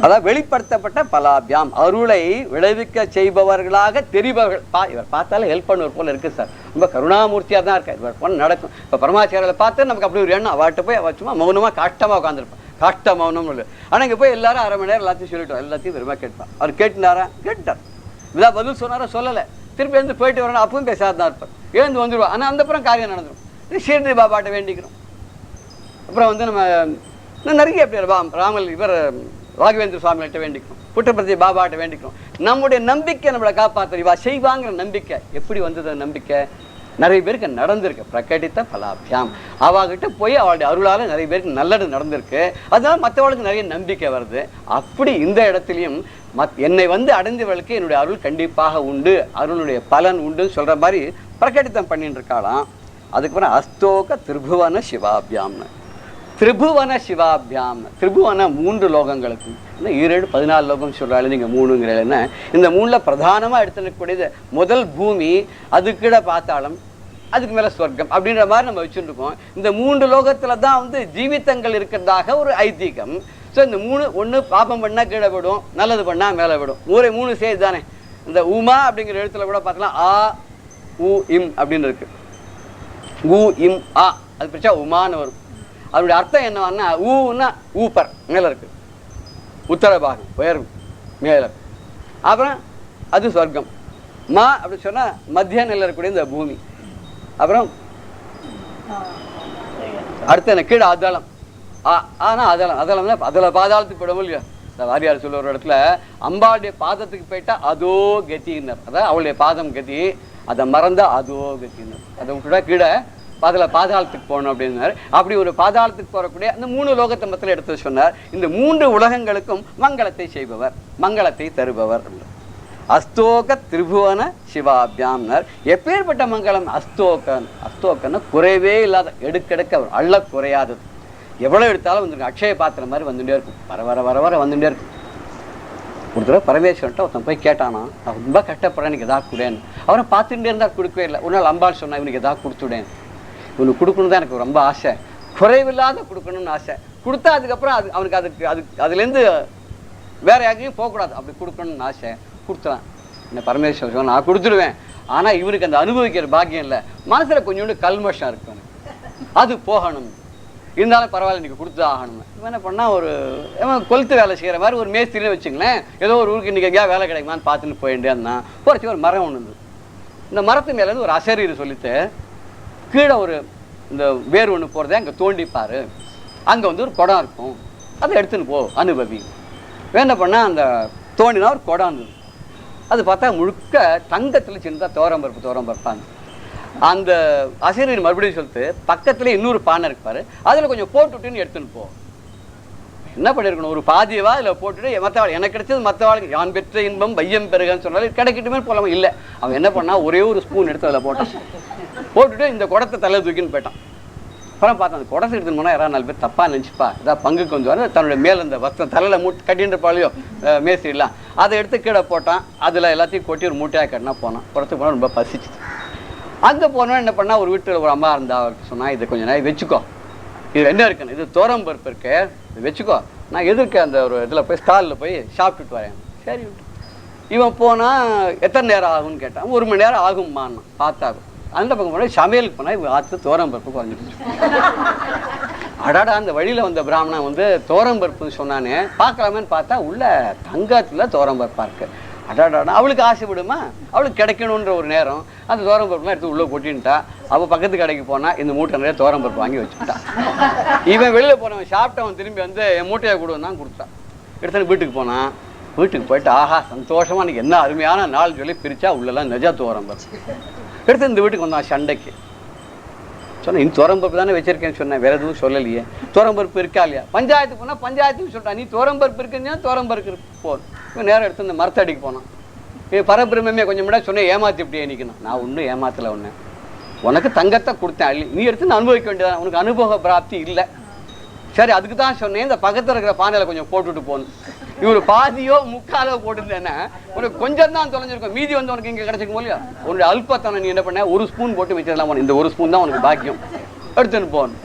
அதாவது வெளிப்படுத்தப்பட்ட பலாபியாம், அருளை விளைவிக்க செய்பவர்களாக தெரிபவர்கள். இவர் பார்த்தாலே ஹெல்ப் பண்ணுவர் போல இருக்கு சார், ரொம்ப கருணாமூர்த்தியாக தான் இருக்கார், இவர் போன நடக்கும். இப்போ பரமாச்சாரியை பார்த்து நமக்கு அப்படி ஒரு எண்ணம், அவர்கிட்ட போய் சும்மா மௌனமாக காஷ்டமாக உட்காந்துருப்பான், காஷ்ட மௌனம் இல்லை. ஆனால் இங்கே போய் எல்லாரும் அரை மணி நேரம் எல்லாத்தையும் சொல்லிட்டோம், எல்லாத்தையும் விரும்ப கேட்பான். அவர் கேட்டுனாரா? கேட்டார். இதான் பதில் சொன்னாரா? சொல்லலை. திருப்பி எழுந்து போயிட்டு வரணும், அப்பவும் பேசாதான் இருப்பார். எழுந்து வந்துடுவா. ஆனால் அந்த அப்புறம் காரியம் நடந்துடும். ஸ்ரீநிதி பாபாட்ட வேண்டிக்கிறோம். அப்புறம் வந்து நம்ம நிறைய எப்படி ராமல் இவர் ராகவேந்திர சுவாமிகிட்ட வேண்டிக்கிறோம், புட்டபர்த்தி பாபாட்ட வேண்டிக்கிறோம். நம்முடைய நம்பிக்கை நம்மளை காப்பாற்றுவா செய்வாங்கிற நம்பிக்கை. எப்படி வந்தது நம்பிக்கை? நிறைய பேருக்கு நடந்திருக்கு. பிரகடித்த பலாபியாம், அவகிட்ட போய் அவளுடைய அருளால் நிறைய பேருக்கு நல்லது நடந்திருக்கு. அதனால மற்றவளுக்கு நிறைய நம்பிக்கை வருது. அப்படி இந்த இடத்துலையும் என்னை வந்து அடைந்தவளுக்கு என்னுடைய அருள் கண்டிப்பாக உண்டு, அருளுடைய பலன் உண்டுன்னு சொல்ற மாதிரி பிரகடித்தம் பண்ணிட்டு இருக்காளாம். அதுக்கப்புறம் அஸ்தோக திரிபுவன சிவாபியாம்னு, திரிபுவன சிவாபியாம், திரிபுவன 3 லோகங்களுக்கு, 7 14 லோகம் சொல்றாள், நீங்க 3ங்கிறதுன்னா இந்த 3ல பிரதானமா எடுத்துக்கூடியது முதல் பூமி, அதுக்கிட பாத்தாளம், அதுக்கு மேல சொர்க்கம் அப்படின்ற மாதிரி நம்ம வச்சுட்டு இருக்கோம். இந்த 3 லோகத்துல தான் வந்து ஜீவித்தங்கள் இருக்கிறதாக ஒரு ஐதீகம். ஸோ இந்த 3, ஒன்று பாப்பம் பண்ணா கீழே விடும், நல்லது பண்ணா மேலே விடும். 3 சேர்த்து தானே. இந்த உமா அப்படிங்கிற எழுத்துல கூட பார்க்கலாம், ஆ உ இம் அப்படின்னு இருக்கு. உ இம் ஆ, அது பிரிச்சா உமான்னு வரும். அதனுடைய அர்த்தம் என்னன்னா, ஊன்னா ஊப்பர் மேல இருக்கு, உத்தரபாகம் உயர்வு மேல. அப்புறம் அது சொர்க்கம். மா அப்படின்னு சொன்னா மத்திய நிலை இருக்கக்கூடிய இந்த பூமி. அப்புறம் அடுத்து என்ன கீழே அதளம். ஆனா அதளம், அதளம்னா அதில் பாதாளத்துக்கு போயிடவும் இல்லையா? இந்த வாரியார் சொல்ல ஒரு இடத்துல அம்பாளுடைய பாதத்துக்கு போயிட்டா அதோ கத்தினர், அதாவது அவளுடைய பாதம் கதி, அதை மறந்தா அதோ கத்தினர், அதை விட்டுட்டா கீழே அதில் பாதாளத்துக்கு போகணும் அப்படின்னாரு. அப்படி ஒரு பாதாளத்துக்கு போகக்கூடிய அந்த 3 லோகத்தை மத்தியில் எடுத்து சொன்னார். இந்த 3 உலகங்களுக்கும் மங்களத்தை செய்பவர், மங்களத்தை தருபவர். அஸ்தோக திரிபுவன சிவாபியாம்னர். எப்பேற்பட்ட மங்களம்? அஸ்தோகன், அஸ்தோக்கன்னா குறைவே இல்லாத, எடுக்கெடுக்க அள்ள குறையாதது. எவ்வளோ எடுத்தாலும் வந்துருக்கு, அக்ஷய பாத்திரம் மாதிரி வந்துட்டே இருக்கும், வர வர வர வர வந்துட்டே இருக்கும். ஒரு தடவை பரமேஸ்வரன்ட்ட ஒருத்தன் போய் கேட்டானா, நான் ரொம்ப கஷ்டப்படுறேன், எனக்கு எதாவது கொடுன்னு. அவரை பார்த்துட்டே இருந்தால் கொடுக்கவே இல்லை. ஒரு நாள் அம்பாள் சொன்னா, இவனுக்கு எதாவது கொடுத்துடேன், இவனுக்கு கொடுக்கணும் தான் எனக்கு ரொம்ப ஆசை, குறைவில்லாத கொடுக்கணும்னு ஆசை. கொடுத்தா அதுக்கப்புறம் அவனுக்கு அதுலேருந்து வேற யாருக்கையும் போகக்கூடாது, அப்படி கொடுக்கணும்னு ஆசை. கொடுத்துறான். என்ன பரமேஸ்வரன் சொன்ன, நான் கொடுத்துடுவேன், ஆனால் இவனுக்கு அந்த அனுபவிக்கிற பாக்கியம் இல்லை, மனசில் கொஞ்சோண்டு கல்மஷம் இருக்கு, அது போகணும், இருந்தாலும் பரவாயில்ல நீங்கள் கொடுத்து ஆகணும். இவன் என்ன பண்ணால், ஒரு கொளுத்து வேலை செய்கிற மாதிரி ஒரு மேஸ்திரின்னு வச்சுங்களேன், ஏதோ ஒரு ஊருக்கு இன்றைக்கி எங்கேயா வேலை கிடைக்குமான்னு பார்த்துன்னு போயிட்டே இருந்தான். போச்சு, ஒரு மரம் ஒன்று இருந்தது. இந்த மரத்து மேலேருந்து ஒரு அசரீர் சொல்லிட்டு கீழே ஒரு இந்த வேர் ஒன்று போகிறதே அங்கே தோண்டிப்பார், அங்கே வந்து ஒரு குடம் இருக்கும், அதை எடுத்துன்னு போ அனுபவி. என்ன பண்ணால் அந்த தோண்டினா ஒரு குடம் இருந்தது. அது பார்த்தா முழுக்க தங்கத்தில் சின்னதாக தோரம்பருப்பாங்க. அந்த அசரீர் மறுபடியும் சொல்லிட்டு பக்கத்துல இன்னொரு பானை இருப்பாரு, அதில் கொஞ்சம் போட்டுட்டுன்னு எடுத்துன்னு போ. என்ன பண்ணிருக்கணும், ஒரு பாதியவா இதில் போட்டுட்டு மற்றவாள் எனக்கு கிடைச்சது மற்றவாளுக்கு யான் பெற்ற இன்பம் வையம் பெருகன்னு சொன்னாலும் கிடைக்கட்டுமே போலாமா? இல்லை, அவன் என்ன பண்ணா, ஒரே ஒரு ஸ்பூன் எடுத்து அதில் போட்டுட்டு இந்த குடத்தை தலை தூக்கின்னு போயிட்டான். அப்புறம் பார்த்தா அந்த குடத்தை எடுத்துன்னு போனால் யாராவது 4 பேர் தப்பா நினச்சிப்பா, ஏதாவது பங்குக்கு வந்து வர தன்னுடைய மேலே அந்த வஸ்திரம் தலையில் கட்டின்ற பாலையோ மேஸ்திரிலாம் அதை எடுத்து கீழே போட்டான். அதில் எல்லாத்தையும் கொட்டி ஒரு மூட்டையாக கட்டினா போனான். குடத்துக்கு போனால் ரொம்ப பசிச்சு. அங்கே போனோன்னு என்ன பண்ணால், ஒரு வீட்டில் ஒரு அம்மா இருந்தா, அவருக்கு சொன்னால், இதை கொஞ்சம் நேரம் வச்சுக்கோ, இது என்ன இருக்குன்னு, இது தோரம் பருப்பு இருக்கு, இது வச்சுக்கோ, நான் எதிர்க்க அந்த ஒரு இதில் போய் ஸ்டாலில் போய் சாப்பிட்டுட்டு வரேன். சரி, இவன் போனால் எத்தனை நேரம் ஆகும்னு கேட்டான். 1 மணி நேரம் ஆகும்மான்னு. பார்த்தாகும். அந்த பக்கம் போனால் சமையலுக்கு போனால் இவன் ஆற்று தோரம் பருப்பு குறைஞ்சிடுச்சு. அடாடா, அந்த வழியில் வந்த பிராமணன் வந்து தோரம் பருப்புன்னு சொன்னானே, பார்க்கலாமேன்னு பார்த்தா உள்ள தங்கத்தில் தோரம் பருப்பாக இருக்கு. அடாடாடா, அவளுக்கு ஆசை விடுமா, அவளுக்கு கிடைக்கணுன்ற ஒரு நேரம் அந்த தோரம் பருப்புலாம் எடுத்து உள்ளே கொட்டின்ட்டா. அவள் பக்கத்து கடைக்கு போனால் இந்த மூட்டை நிறைய தோரம் பருப்பு வாங்கி வச்சுக்கிட்டான். இவன் வெளியில் போனவன் சாப்பிட்டவன் திரும்பி வந்து என் மூட்டையை கொடுன்னு தான் கொடுத்தான். எடுத்துன்னு வீட்டுக்கு போனான். வீட்டுக்கு போயிட்டு, ஆஹா சந்தோஷமா, எனக்கு என்ன அருமையான நாள் சொல்லி பிரிச்சா உள்ளெல்லாம் நெஜா தோரம் பருப்பு. எடுத்து இந்த வீட்டுக்கு வந்தான் சண்டைக்கு. சொன்னேன், இந்த தோரம்பருப்பு தானே வச்சிருக்கேன்னு சொன்னேன், வேற எதுவும் சொல்லலையே, தோரம்பருப்பு இருக்கா இல்லையா? பஞ்சாயத்துக்கு போனால் பஞ்சாயத்துக்கு சொல்லிட்டான், நீ தோரம்பருப்பு இருக்குன்னா தோரம்பருக்கு போதும். இவன் நேரம் எடுத்து இந்த மரத்தடிக்கு போனான். பரபிரமே கொஞ்சம் முன்னாடி சொன்னேன், ஏமாத்தி இப்படியே நிற்கணும். நான் ஒன்றும் ஏமாத்தலை, ஒன்று உனக்கு தங்கத்தை கொடுத்தேன் அள்ளி, நீ எடுத்து நான் அனுபவிக்க வேண்டியதான், உனக்கு அனுபவ பிராப்தி இல்லை. சரி, அதுக்கு தான் சொன்னேன், இந்த பக்கத்தில் இருக்கிற பானையில் கொஞ்சம் போட்டுவிட்டு போகணும். இவர் பாதியோ முக்காலோ போட்டுருந்தேன்னா உனக்கு கொஞ்சம் தான் தொலைஞ்சிருக்கும், மீதி வந்து உனக்கு இங்கே கிடைச்சிக்கும் இல்லையா? உன்னுடைய அல்பத்தனை நீ என்ன பண்ண, ஒரு ஸ்பூன் போட்டு வச்சிடலாம், இந்த ஒரு ஸ்பூன் தான் உனக்கு பாக்கியம், எடுத்துன்னு போகணும்.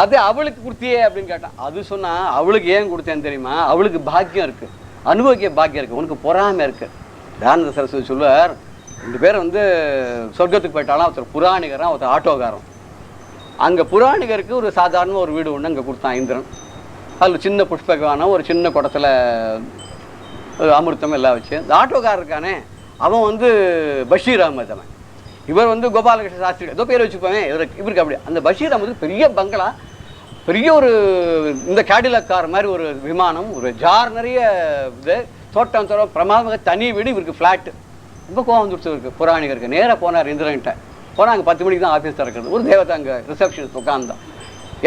அது அவளுக்கு கொடுத்தியே அப்படின்னு கேட்டான். அது சொன்னா அவளுக்கு ஏன் கொடுத்தேன்னு தெரியுமா? அவளுக்கு பாக்கியம் இருக்கு, அனுபவிக்க பாக்கியம் இருக்கு, உனக்கு பொறாமை இருக்கு. தயானந்த சரஸ்வதி சொல்லுவார், 2 பேர் வந்து சொர்க்கத்துக்கு போயிட்டாலும் ஒருத்தர் புராணிகரான், ஒருத்தர் ஆட்டோகாரன். அங்கே புராணிகருக்கு ஒரு சாதாரண ஒரு வீடு ஒன்று அங்கே கொடுத்தான் இந்திரன். அதில் சின்ன புஷ்பகவானம், ஒரு சின்ன குடத்தில் அமிர்தம் எல்லாம் வச்சு. இந்த ஆட்டோக்காரருக்கானே அவன் வந்து பஷீர் அகமது, அவன் இவர் வந்து கோபாலகிருஷ்ண சாஸ்திரி ஏதோ பேர் வச்சுப்போமே இவருக்கு அப்படி. அந்த பஷீர் அகமது பெரிய பங்களா, பெரிய ஒரு இந்த கேடிலக் கார் மாதிரி ஒரு விமானம், ஒரு ஜார் நிறைய இது, தோட்டம் தோட்டம் பிரமாதமாக தனி வீடு, இவருக்கு ஃப்ளாட்டு. ரொம்ப கோவம் வந்துடுச்சு இருக்கு புராணிகருக்கு. நேராக போனார் இந்திரன்கிட்ட. போனால் அங்கே 10 மணிக்கு தான் ஆஃபீஸ் திறக்கிறது. ஒரு தேவத்தை அங்கே ரிசப்ஷன் உட்காந்தான்.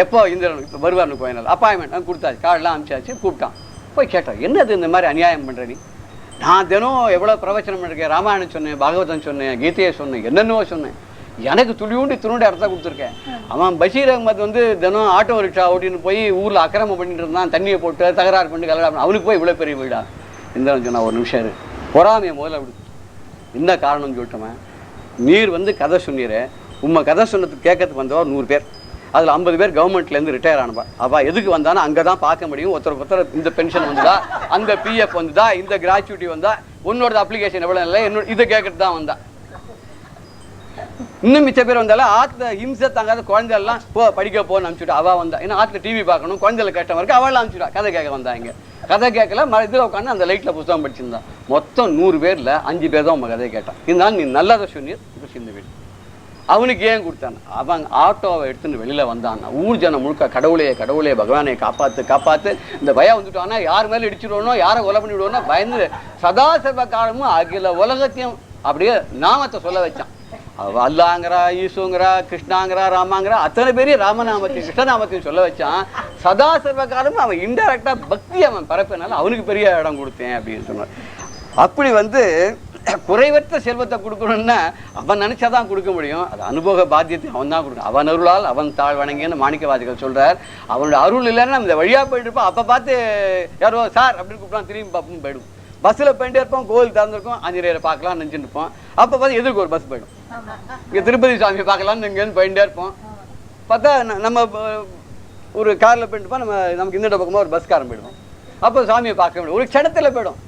எப்போ இந்திரன் இப்போ வருவார்னு போயினால் அப்பாயின்மெண்ட் அங்கே கொடுத்தாச்சு, கார்டெலாம் அனுப்பிச்சாச்சு. கூப்பிட்டான். போய் கேட்டான், என்னது இந்த மாதிரி அநியாயம் பண்ணுற நீ? நான் தினம் எவ்வளோ பிரவச்சனம் பண்ணிருக்கேன், ராமாயணம் சொன்னேன், பாகவதம் சொன்னேன், கீதையை சொன்னேன், என்னென்னவோ சொன்னேன், எனக்கு துளியூண்டி இடத்த கொடுத்துருக்கேன். அவன் பஷீர் அகமது வந்து தினம் ஆட்டோ ரிக்ஷா ஓட்டின்னு போய் ஊரில் அக்கிரமம் பண்ணிட்டு இருந்தான், தண்ணியை போட்டு தகராறு பண்ணி கலராக, அவனுக்கு போய் இவ்வளோ பெரிய வீடா? இந்திரன் சொன்னா, ஒரு நிமிஷம் பொறாமையை முதல்ல விடு. என்ன காரணம்னு சொல்லிட்டோமே, நீர் வந்து கதை சொன்னீர், உண்மை கதை சொன்னதுக்கு கேட்கறதுக்கு வந்தவர் 100 பேர், அதில் 50 பேர் கவர்மெண்ட்லேருந்து ரிட்டையர் ஆனப்பா. அப்பா எதுக்கு வந்தாலும் அங்கே தான் பார்க்க முடியும், ஒருத்தர் இந்த பென்ஷன் வந்ததா, அந்த பிஎஃப் வந்ததா, இந்த கிராச்சுவிட்டி வந்தா, உன்னோட அப்ளிகேஷன் எவ்வளோ இல்லை, என்னோட இதை கேட்கறது தான் வந்தா. இன்னும் மிச்ச பேர் வந்தாலும் ஆற்றுல ஹிம்சை தாங்காத குழந்தையெல்லாம் போ படிக்க போன்னு அனுப்பிச்சுட்டா. அவள் வந்தா, ஏன்னா ஆற்றுல டிவி பார்க்கணும், குழந்தைல கேட்ட வரைக்கும் அவள் அனுப்பிச்சுட்டா. கதை கேட்க வந்தா. இங்கே கதை கேட்கல, இதில் உட்காந்து அந்த லைட்டில் புத்தகம் படிச்சிருந்தான். மொத்தம் 100 பேரில் 5 பேர் தான் உங்கள் கதையை கேட்டான். இருந்தாலும் நீ நல்லதை சொன்னீர், இப்போ சின்ன வீடு. அவனுக்கு ஏன் கொடுத்தான்? அவன் ஆட்டோவை எடுத்துன்னு வெளியில் வந்தான். ஊர் ஜனம் முழுக்க கடவுளையே கடவுளையே பகவானை காப்பாற்று காப்பாற்று, இந்த பயம் வந்துட்டான்னா யார் மேலே இடிச்சுடுவோனோ, யாரை கொலை பண்ணிவிடுவோனோ பயந்து சதா சர்வ காலமும் அகில உலகத்தையும் அப்படியே நாமத்தை சொல்ல வச்சான். அல்லாங்கிறா, ஈசுங்கிறா, கிருஷ்ணாங்கிறா, ராமாங்கிறா, அத்தனை பேரையும் ராமநாமத்தையும் கிருஷ்ணநாமத்தையும் சொல்ல வச்சான். சதா சர்வ காலமும் அவன் இன்டெரக்டா பக்தி அவன் பரப்பினால அவனுக்கு பெரிய இடம் கொடுத்தேன் அப்படின்னு சொன்னான். அப்படி வந்து குறைவற்ற செல்வத்தை கொடுக்கணும்னா அவன் நினைச்சாதான் கொடுக்க முடியும். அது அனுபவ பாத்தியத்தை அவன் தான் கொடுக்கணும். அவன் அருளால் அவன் தாழ் வணங்கின்னு மாணிக்கவாதிகள் சொல்றார். அவனோட அருள் இல்லைன்னா இந்த வழியா போயிட்டு இருப்பான். அப்ப பார்த்து யாரோ சார் அப்படின்னு கூப்பிட்டான், திரும்பி பார்ப்போம் போயிடும். பஸ்ஸில் போயிட்டே இருப்போம், கோவில் திறந்துருக்கும், ஆஞ்சநேயரை பார்க்கலாம்னு நினச்சிட்டு இருப்போம். அப்போ பார்த்து எதிர்க்கு ஒரு பஸ் போயிடும், இங்கே திருப்பதி சாமியை பார்க்கலாம்னு இங்கேருந்து போயிட்டே இருப்போம். பார்த்தா நம்ம ஒரு காரில் போயிட்டுப்போம், நமக்கு இந்த பக்கமாக ஒரு பஸ்காரன் போயிடுவோம். அப்போ சாமியை பார்க்க முடியும், ஒரு க்ஷணத்தில் போயிடும்.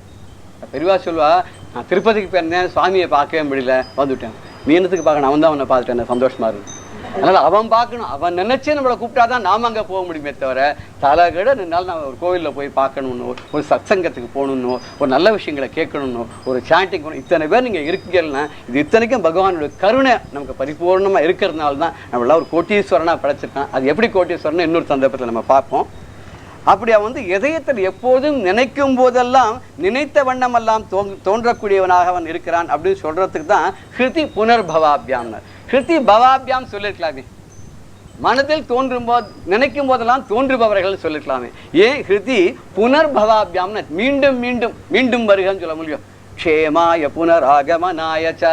பெரியவா சொல்லுவா, நான் திருப்பதிக்கு போயிருந்தேன், சுவாமியை பார்க்கவே முடியல, வந்துவிட்டேன். நீ என்னத்துக்கு பார்க்கணும், அவன் தான் அவனை பார்த்துட்டேன், சந்தோஷமா இருக்கு. அதனால் அவன் பார்க்கணும், அவன் நினைச்சு நம்மளை கூப்பிட்டாதான் நாம் அங்கே போக முடியுமே தவிர தலைகட நின்னாலும் நான் ஒரு கோவிலில் போய் பார்க்கணுன்னு, ஒரு சத்சங்கத்துக்கு போகணுன்னு, ஒரு நல்ல விஷயங்களை கேட்கணுன்னு, ஒரு சாண்டிங் போகணும். இத்தனை பேர் நீங்கள் இருக்கீங்கன்னா இது இத்தனைக்கும் பகவானுடைய கருணை நமக்கு பரிபூர்ணமாக இருக்கிறதுனால தான் நம்மளாம் ஒரு கோட்டீஸ்வரனாக படைச்சிருக்கான். அது எப்படி கோட்டீஸ்வரன் இன்னொரு சந்தர்ப்பத்தில் நம்ம பார்ப்போம். அப்படி அவன் வந்து இதயத்தில் எப்போதும் நினைக்கும் போதெல்லாம் நினைத்த வண்ணமெல்லாம் தோன்றக்கூடியவனாக அவன் இருக்கிறான் அப்படின்னு சொல்றதுக்கு தான் ஹிருதி புனர்பவாபியாம்னர். ஹிருதி பவாபியாம் சொல்லிருக்கலாமே, மனதில் தோன்றும் போது நினைக்கும் போதெல்லாம் தோன்றுபவர்கள் சொல்லிருக்கலாமே. ஏன் ஹிருதி புனர்பவாபியாம்னு மீண்டும் மீண்டும் மீண்டும் வருகன்னு சொல்ல முடியும். க்ஷேமாய புனராகமனாயச்ச,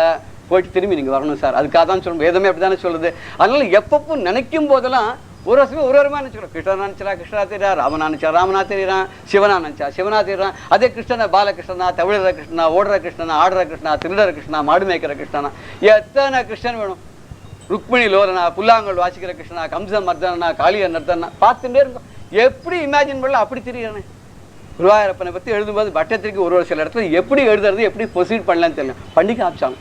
போயிட்டு திரும்பி நீங்க வரணும் சார், அதுக்காக தான் சொல்லணும். வேதமே அப்படித்தானே சொல்லுது. அதனால எப்பப்போ நினைக்கும் போதெல்லாம் ஒரு வருஷமே ஒரு வருமா நினைச்சுக்கிறோம். கிருஷ்ணனா நினைச்சா கிருஷ்ணா தெரியான், ராமனா நினைச்சா ராமனா தெரியான், சிவனா நினைச்சா சிவனா தெரியான். அதே கிருஷ்ணனை பாலகிருஷ்ணனா, தவிழற கிருஷ்ணனா, ஓடுற கிருஷ்ணனா, ஆடுற கிருஷ்ணா, திருடற கிருஷ்ணா, மாடு மேய்க்கிற கிருஷ்ணனா, எத்தனை கிருஷ்ணன் வேணும். ருக்மிணி லோலனா, புல்லாங்கல் வாசிக்கிற கிருஷ்ணா, கம்ச மர்தனா, காளிய நர்தனா, பார்த்துட்டே இருக்கும். எப்படி இமேஜின் பண்ணல அப்படி தெரியானே. குருவாயூரப்பனை பற்றி எழுதும்போது பட்டத்திற்கு ஒரு சில இடத்துல எப்படி எழுதுறது, எப்படி ப்ரொசீட் பண்ணலான்னு தெரியல, பண்ணி காமிச்சாங்க.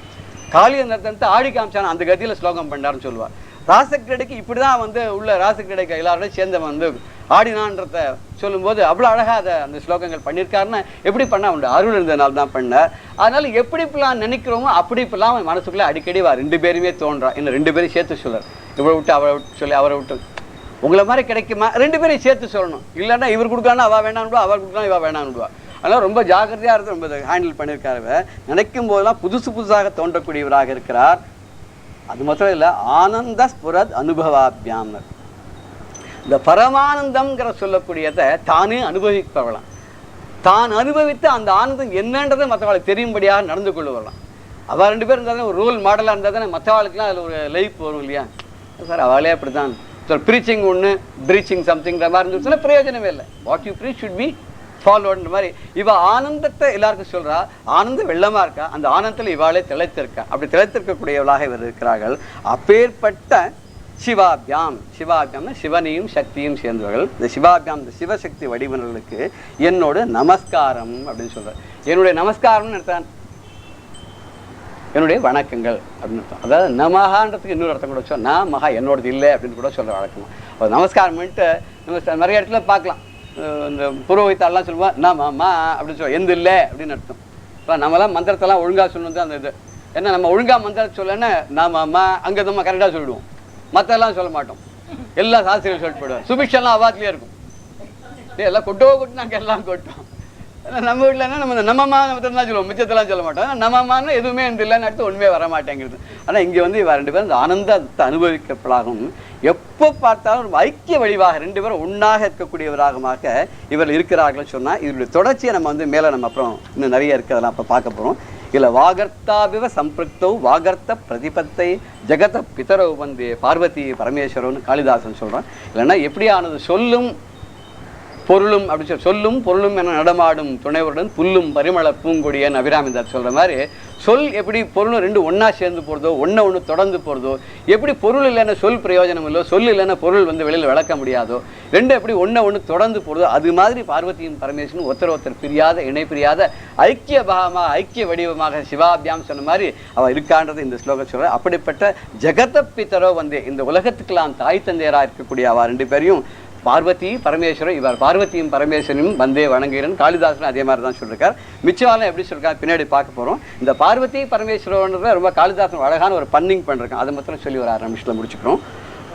காளிய நர்தனத்தை ஆடி காமிச்சாங்க, அந்த கதியில் ஸ்லோகம் பண்ணாருன்னு சொல்லுவார். ராசக்கிரடைக்கு இப்படி தான் வந்து உள்ள ராசக்கிரடைக்கு எல்லாரோடையும் சேர்ந்தவன் வந்து ஆடினான்றத சொல்லும்போது அவ்வளோ அழகாக அதை அந்த ஸ்லோகங்கள் பண்ணியிருக்காருன்னா எப்படி பண்ணால் அவனோட அருள் இருந்ததுனால தான் பண்ணார். அதனால எப்படி இப்பெல்லாம் நினைக்கிறோமோ அப்படி இப்பெல்லாம் அவன் மனசுக்குள்ளே அடிக்கடி வா 2 பேருமே தோன்றான். இன்னும் 2 பேரும் சேர்த்து சொல்கிறார். இவரை விட்டு அவரை விட்டு சொல்லி அவரை விட்டு உங்களை மாதிரி கிடைக்குமா, 2 பேரையும் சேர்த்து சொல்லணும். இல்லைன்னா இவர் கொடுக்கலான்னா அவள் வேணான்னுடுவா, அவர் கொடுக்கலாம் இவள் வேணான்னுடுவா. அதனால் ரொம்ப ஜாக்கிரதையாக இருந்து ரொம்ப ஹேண்டில் பண்ணியிருக்காரு. நினைக்கும் போதெல்லாம் புதுசு புதுசாக தோன்றக்கூடியவராக இருக்கிறார். அது மாத்திரம் இல்லை, ஆனந்த ஸ்புரத் அனுபவாபியாம்னர். இந்த பரமானந்தம்ங்கிற சொல்லக்கூடியதை தானே அனுபவிப்பவளாம். தான் அனுபவித்து அந்த ஆனந்தம் என்னன்றதை மற்றவர்களுக்கு தெரியும்படியாக நடந்து கொண்டு வரலாம். அவள் 2 பேர் இருந்தாலும் ஒரு ரோல் மாடலாக இருந்தால் தானே மற்றவர்களுக்குலாம் அதில் ஒரு லைஃப் வரும் இல்லையா. சார் அவளே அப்படி தான் ப்ரீச்சிங் ஒன்று ப்ரீச்சிங் சம்திங்கிற மாதிரி இருந்துச்சுன்னா பிரயோஜனமே இல்லை. What you preach should be ஃபாலோன்ற மாதிரி இவ ஆனந்தத்தை எல்லாருக்கும் சொல்றா. ஆனந்தம் வெள்ளமா இருக்கா, அந்த ஆனந்தத்தில் இவாளே திளைத்திருக்கா. அப்படி திளைத்திருக்கக்கூடியவளாக இவர் இருக்கிறார்கள். அப்பேற்பட்ட சிவாபியாம், சிவாபியாம்னா சிவனையும் சக்தியும் சேர்ந்தவர்கள். இந்த சிவாபியாம், இந்த சிவசக்தி வடிவர்களுக்கு என்னோட நமஸ்காரம் அப்படின்னு சொல்றார். என்னுடைய நமஸ்காரம்னு அர்த்தம் என்னுடைய வணக்கங்கள் அப்படின்னு அர்த்தம். அதாவது நமகான்றதுக்கு இன்னொரு அர்த்தம் கூட வச்சோம். நான் மகா என்னோடது இல்லை அப்படின்னு கூட சொல்ற வழக்கமா. அப்போ நமஸ்காரம்ட்டு நம்ம நிறைய இடத்துல பார்க்கலாம். இந்த புரோகித்தாலாம் சொல்லுவோம் நாம அப்படின்னு சொல்லுவோம், எந்த இல்லை அப்படின்னு அர்த்தம். இப்போ நம்மளாம் மந்திரத்தெல்லாம் ஒழுங்காக சொல்லணும் அந்த இது. ஏன்னா நம்ம ஒழுங்காக மந்திரம் சொல்லன்னா நாம அங்கே நம்ம கரெக்டாக சொல்லிடுவோம், மற்றெல்லாம் சொல்ல மாட்டோம். எல்லா சாஸ்திரிகள் சொல்லிட்டு போயிடுவோம். சுபிக்ஷெல்லாம் அவாத்திலே இருக்கும். எல்லாம் கொட்டு நாங்கள் எல்லாம் கொட்டோம். நம்ம வீட்டில் என்ன நம்ம நம்மம்மா தான் சொல்லுவோம், மிச்சத்தெல்லாம் சொல்ல மாட்டோம். நம்மம்மான்னு எதுவுமே இல்லைன்னு அடுத்து ஒன்றுமே வர மாட்டேங்கிறது. ஆனால் இங்கே வந்து இவ ரெண்டு பேரும் இந்த ஆனந்தத்தை அனுபவிக்கப்படாகும். எப்போ பார்த்தாலும் ஒரு ஐக்கிய வடிவாக ரெண்டு பேரும் ஒன்றாக இருக்கக்கூடியவராகமாக இவர் இருக்கிறார்கள் சொன்னால் இதனுடைய தொடர்ச்சியை நம்ம வந்து மேலே நம்ம அப்புறம் இன்னும் நிறைய இருக்கிறதெல்லாம் அப்போ பார்க்க போகிறோம். இதில் வாகர்த்தாபிவ சம்பிருக்தோ வாகர்த்த பிரதிபத்தை ஜெகத பிதரவு வந்து பார்வதி பரமேஸ்வரன் காளிதாசன் சொல்கிறான். இல்லைன்னா எப்படியானது சொல்லும் பொருளும் அப்படி சொல்லும் பொருளும் என நடமாடும் துணைவருடன் புல்லும் பரிமள பூங்கொடியன் அபிராமிதார் சொல்ற மாதிரி சொல் எப்படி பொருளும் ரெண்டு ஒன்னா சேர்ந்து போறதோ, ஒன்று தொடர்ந்து போறதோ, எப்படி பொருள் இல்லைன்னா சொல் பிரயோஜனம் இல்லோ, சொல் இல்லைன்னா பொருள் வந்து வெளியில் விளக்க முடியாதோ, ரெண்டு எப்படி ஒன்று தொடர்ந்து போறதோ, அது மாதிரி பார்வதியும் பரமேஸ்வரனும் ஒருத்தர் பிரியாத இணை பிரியாத ஐக்கிய பாகமாக ஐக்கிய வடிவமாக சிவாபியாம் சொன்ன மாதிரி அவ இருக்கான்றது இந்த ஸ்லோகம் சொல்ற. அப்படிப்பட்ட ஜெகத பிதரோ வந்து இந்த உலகத்துக்கெல்லாம் தாய் தந்தையராக இருக்கக்கூடிய அவ ரெண்டு பேரையும் பார்வதி பரமேஸ்வரன், இவர் பார்வதியும் பரமேஸ்வரனும் வந்தே வணங்குகிறேன். காளிதாசன் அதே மாதிரி தான் சொல்லியிருக்கார். மிச்சவாலம் எப்படி சொல்லியிருக்காரு பின்னாடி பார்க்க போகிறோம். இந்த பார்வதி பரமேஸ்வரன்றத ரொம்ப காளிதாசன் அழகான ஒரு பன்னிங் பண்ணிருக்கான். அதை மாத்திரம் சொல்லி ஒரு 6 நிமிஷத்தில் முடிச்சுக்கிறோம்.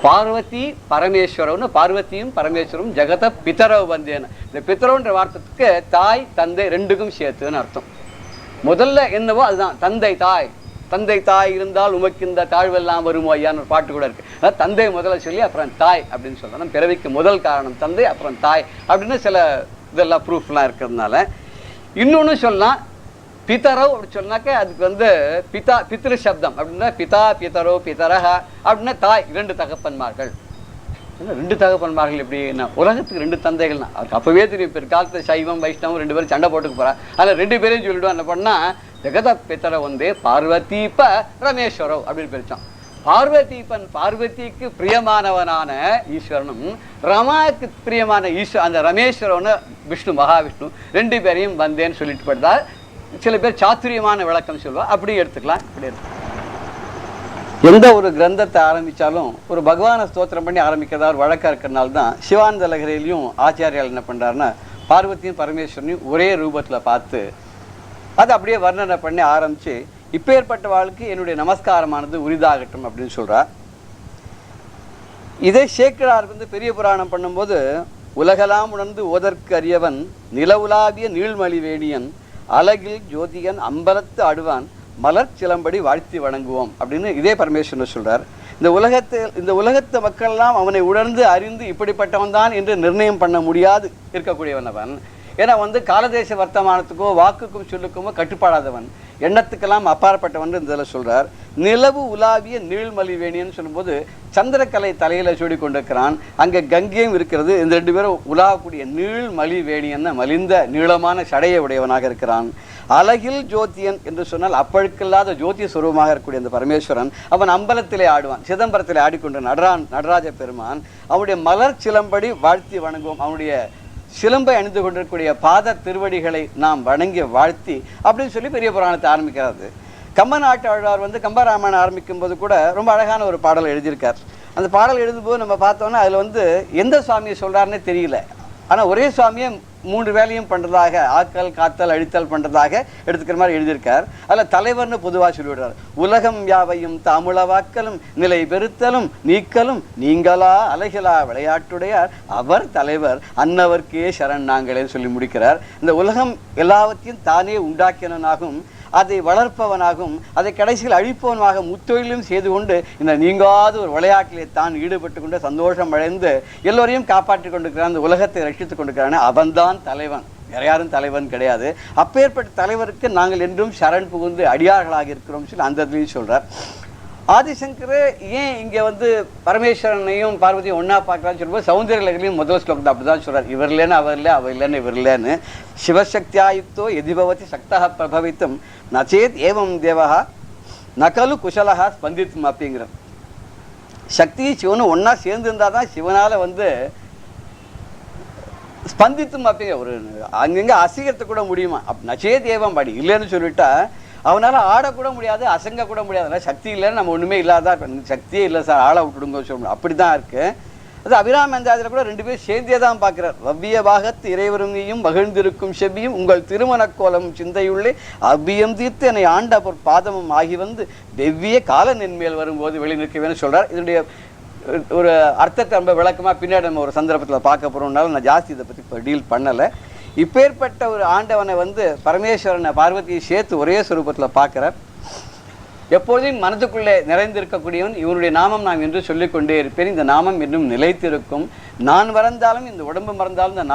பார்வதி பரமேஸ்வரன், பார்வதியும் பரமேஸ்வரும் ஜெகத பிதரவு வந்தேன்னு. இந்த பிதரோன்ற வார்த்தைக்கு தாய் தந்தை ரெண்டுக்கும் சேர்த்துன்னு அர்த்தம். முதல்ல என்னவோ அதுதான் தந்தை தாய். தந்தை தாய் இருந்தால் உமக்கு இந்த தாழ்வெல்லாம் வருமோ ஐயான்னு ஒரு பாட்டு கூட இருக்கு. அதாவது தந்தை முதல்ல சொல்லி அப்புறம் தாய் அப்படின்னு சொல்றோம். பிறவிக்கு முதல் காரணம் தந்தை, அப்புறம் தாய் அப்படின்னு சில இதெல்லாம் ப்ரூஃப்லாம் இருக்கிறதுனால. இன்னொன்று சொல்லலாம் பிதரவ் அப்படி சொன்னாக்க அதுக்கு வந்து பித்ரு சப்தம் அப்படின்னா பிதா பிதரோ பிதரஹ அப்படின்னா தாய், 2 தகப்பன்மார்கள். ரெண்டு தகப்பன்மார்கள் எப்படி என்ன உலகத்துக்கு 2 தந்தைகள்னா அதுக்கு அப்பவே தெரியும். பிற்காலத்து சைவம் வைஷ்ணவம் 2 பேரும் சண்டை போட்டுக்கு போறா. அதில் 2 பேரையும் சொல்லிவிடுவோம். என்ன பண்ணா ஜெகத பித்தரை வந்து பார்வதீப ரமேஸ்வரவ் அப்படின்னு பிரிச்சான். பார்வதீபன் பார்வதிக்கு பிரியமானவனான ஈஸ்வரனும் ரமாவுக்கு பிரியமான அந்த ரமேஸ்வரன்னு விஷ்ணு மகாவிஷ்ணு 2 பேரையும் வந்தேன்னு சொல்லிட்டு போட்டால் சில பேர் சாத்துரியமான விளக்கம் சொல்லுவா. அப்படி எடுத்துக்கலாம். இப்படி எடுத்துக்கலாம். எந்த ஒரு கிரந்தத்தை ஆரம்பித்தாலும் ஒரு பகவானை ஸ்தோத்திரம் பண்ணி ஆரம்பிக்கிறதா ஒரு வழக்காக இருக்கிறனால தான் சிவானந்த லகரிலையும் ஆச்சாரியால் என்ன பண்ணுறாருன்னா பார்வதியும் பரமேஸ்வரனையும் ஒரே ரூபத்தில் பார்த்து அதை அப்படியே வர்ணனை பண்ணி ஆரம்பித்து இப்பேற்பட்ட வாழ்க்கை என்னுடைய நமஸ்காரமானது உரிதாகட்டும் அப்படின்னு சொல்கிறார். இதே சேக்கிழார் வந்து பெரிய புராணம் பண்ணும்போது உலகலாம் உணர்ந்து ஓதற்கு அறியவன் நிலவுலாவிய நீள்மலி வேணியன் அழகில் ஜோதியன் அம்பலத்து அடுவான் மலர் சிலம்படி வாழ்த்தி வணங்குவோம் அப்படின்னு இதே பரமேஸ்வரன் சொல்றார். இந்த உலகத்து மக்கள்லாம் அவனை உணர்ந்து அறிந்து இப்படிப்பட்டவன் தான் என்று நிர்ணயம் பண்ண முடியாது இருக்கக்கூடியவன் அவன். ஏன்னா வந்து காலதேச வர்த்தமானத்துக்கோ வாக்குக்கும் சொல்லுக்குமோ கட்டுப்பாடாதவன், எண்ணத்துக்கெல்லாம் அப்பாற்பட்டவன் இதில் சொல்றார். நிலவு உலாவிய நீள்மலி வேணியன்னு சொல்லும்போது சந்திரக்கலை தலையில சூடி கொண்டிருக்கிறான். அங்கே கங்கையும் இருக்கிறது. இந்த 2 பேரும் உலாவக்கூடிய நீள்மலி வேணியன்னு மலிந்த நீளமான சடையை உடையவனாக இருக்கிறான். அழகில் ஜோதியன் என்று சொன்னால் அப்பழுக்கில்லாத ஜோதிய சுரூபமாக இருக்கக்கூடிய அந்த பரமேஸ்வரன் அவன் அம்பலத்திலே ஆடுவான். சிதம்பரத்திலே ஆடிக்கொண்டு நடராஜ பெருமான் அவனுடைய மலர் சிலம்படி வாழ்த்தி வணங்குவோம். அவனுடைய சிலம்பை அணிந்து கொண்டிருக்கக்கூடிய பாத திருவடிகளை நாம் வணங்கி வாழ்த்தி அப்படின்னு சொல்லி பெரிய புராணத்தை ஆரம்பிக்கிறாரு. கம்ப நாட்டாழ்வார் வந்து கம்பராமாயணம் ஆரம்பிக்கும் போது கூட ரொம்ப அழகான ஒரு பாடல் எழுதியிருக்கார். அந்த பாடல் எழுதும்போது நம்ம பார்த்தோம்னா அதில் வந்து எந்த சுவாமியை சொல்கிறாருன்னே தெரியல. ஆனால் ஒரே சுவாமியை 3 வேலையும் பண்ணுறதாக ஆக்கல் காத்தல் அழித்தல் பண்ணுறதாக எடுத்துக்கிற மாதிரி எழுதியிருக்கார். அதில் தலைவர்னு பொதுவாக சொல்லிவிடுறார். உலகம் யாவையும் தாமுள வாக்கலும் நிலை பெருத்தலும் நீக்கலும் நீங்களா அலைகளா விளையாட்டுடையார் அவர் தலைவர் அன்னவர்க்கே சரண் நாங்களேன்னு சொல்லி முடிக்கிறார். இந்த உலகம் எல்லாவற்றையும் தானே உண்டாக்கினனாகும், அதை வளர்ப்பவனாகவும் அதை கடைசியில் அழிப்பவனாக முத்தொழிலும் செய்து கொண்டு இந்த நீங்காத ஒரு விளையாட்டிலே தான் ஈடுபட்டு கொண்டு சந்தோஷம் அடைந்து எல்லோரையும் காப்பாற்றி கொண்டிருக்கிறான், அந்த உலகத்தை ரட்சித்துக் கொண்டிருக்கிறான். அவன்தான் தலைவன், வேற யாரும் தலைவன் கிடையாது. அப்பேற்பட்ட தலைவருக்கு நாங்கள் என்றும் சரண் புகுந்து அடியார்களாக இருக்கிறோம் சொல்லி அந்த இதுலையும் சொல்றார். ஆதிசங்கர் ஏன் இங்கே வந்து பரமேஸ்வரனையும் பார்வதியும் ஒன்றா பார்க்கலான்னு சொல்லும்போது சௌந்தர்ய லகரியும் முதல் ஸ்லோகத்தை அப்படி தான் சொல்கிறார். இவர் இல்லைன்னு அவர் இல்லை, அவர் இல்லைன்னு இவர் இல்லைன்னு. சிவசக்தியாயுக்தோ எதிபவதி சக்தா பிரபவித்தம் நச்சேத் ஏவம் தேவா நகலு குஷலஹா ஸ்பந்தித்தும் அப்படிங்கிறார். சக்தி சிவனும் ஒன்றா சேர்ந்து இருந்தால் தான் சிவனால் வந்து ஸ்பந்தித்தும் அப்படிங்கிற ஒரு அங்கங்கே அசைகிறது கூட முடியுமா. நச்சேத் ஏவம் படி இல்லைன்னு சொல்லிட்டா அவனால் ஆடக்கூட முடியாது, அசங்க கூட முடியாது. சக்தி இல்லைன்னு நம்ம ஒன்றுமே இல்லாத சக்தியே இல்லை சார், ஆளை விட்டுடுங்க சொல்ல அப்படி தான் இருக்கு. அது அபிராம அந்தாதியில் கூட ரெண்டு பேரும் சேர்ந்தே தான் பார்க்குறார். வவ்விய பாகத்து இறைவருங்கையும் மகிழ்ந்திருக்கும் செவ்வியும் உங்கள் திருமணக்கோலம் சிந்தையுள்ளே அவ்வியம் தீர்த்து என்னை ஆண்ட பாதமும் ஆகி வந்து வெவ்விய கால நென்மேல் வரும்போது வெளி நிற்கவேன்னு சொல்கிறார். இதனுடைய ஒரு அர்த்தத்தை ரொம்ப விளக்கமாக பின்னாடி நம்ம ஒரு சந்தர்ப்பத்தில் பார்க்க போகிறோம்னாலும் நான் ஜாஸ்தி இதை பற்றி இப்போ டீல் பண்ணலை. இப்பேற்பட்ட ஒரு ஆண்டவனை வந்து பரமேஸ்வரனை பார்வதியை சேர்த்து ஒரே சுரூபத்தில் பார்க்குறார். எப்பொழுதும் மனதுக்குள்ளே நிறைந்திருக்கக்கூடியவன் இவனுடைய நாமம் நான் என்று சொல்லிக்கொண்டே இருப்பேன். இந்த நாமம் இன்னும் நிலைத்திருக்கும். நான் மறந்தாலும் இந்த உடம்பு மறந்தாலும் இந்த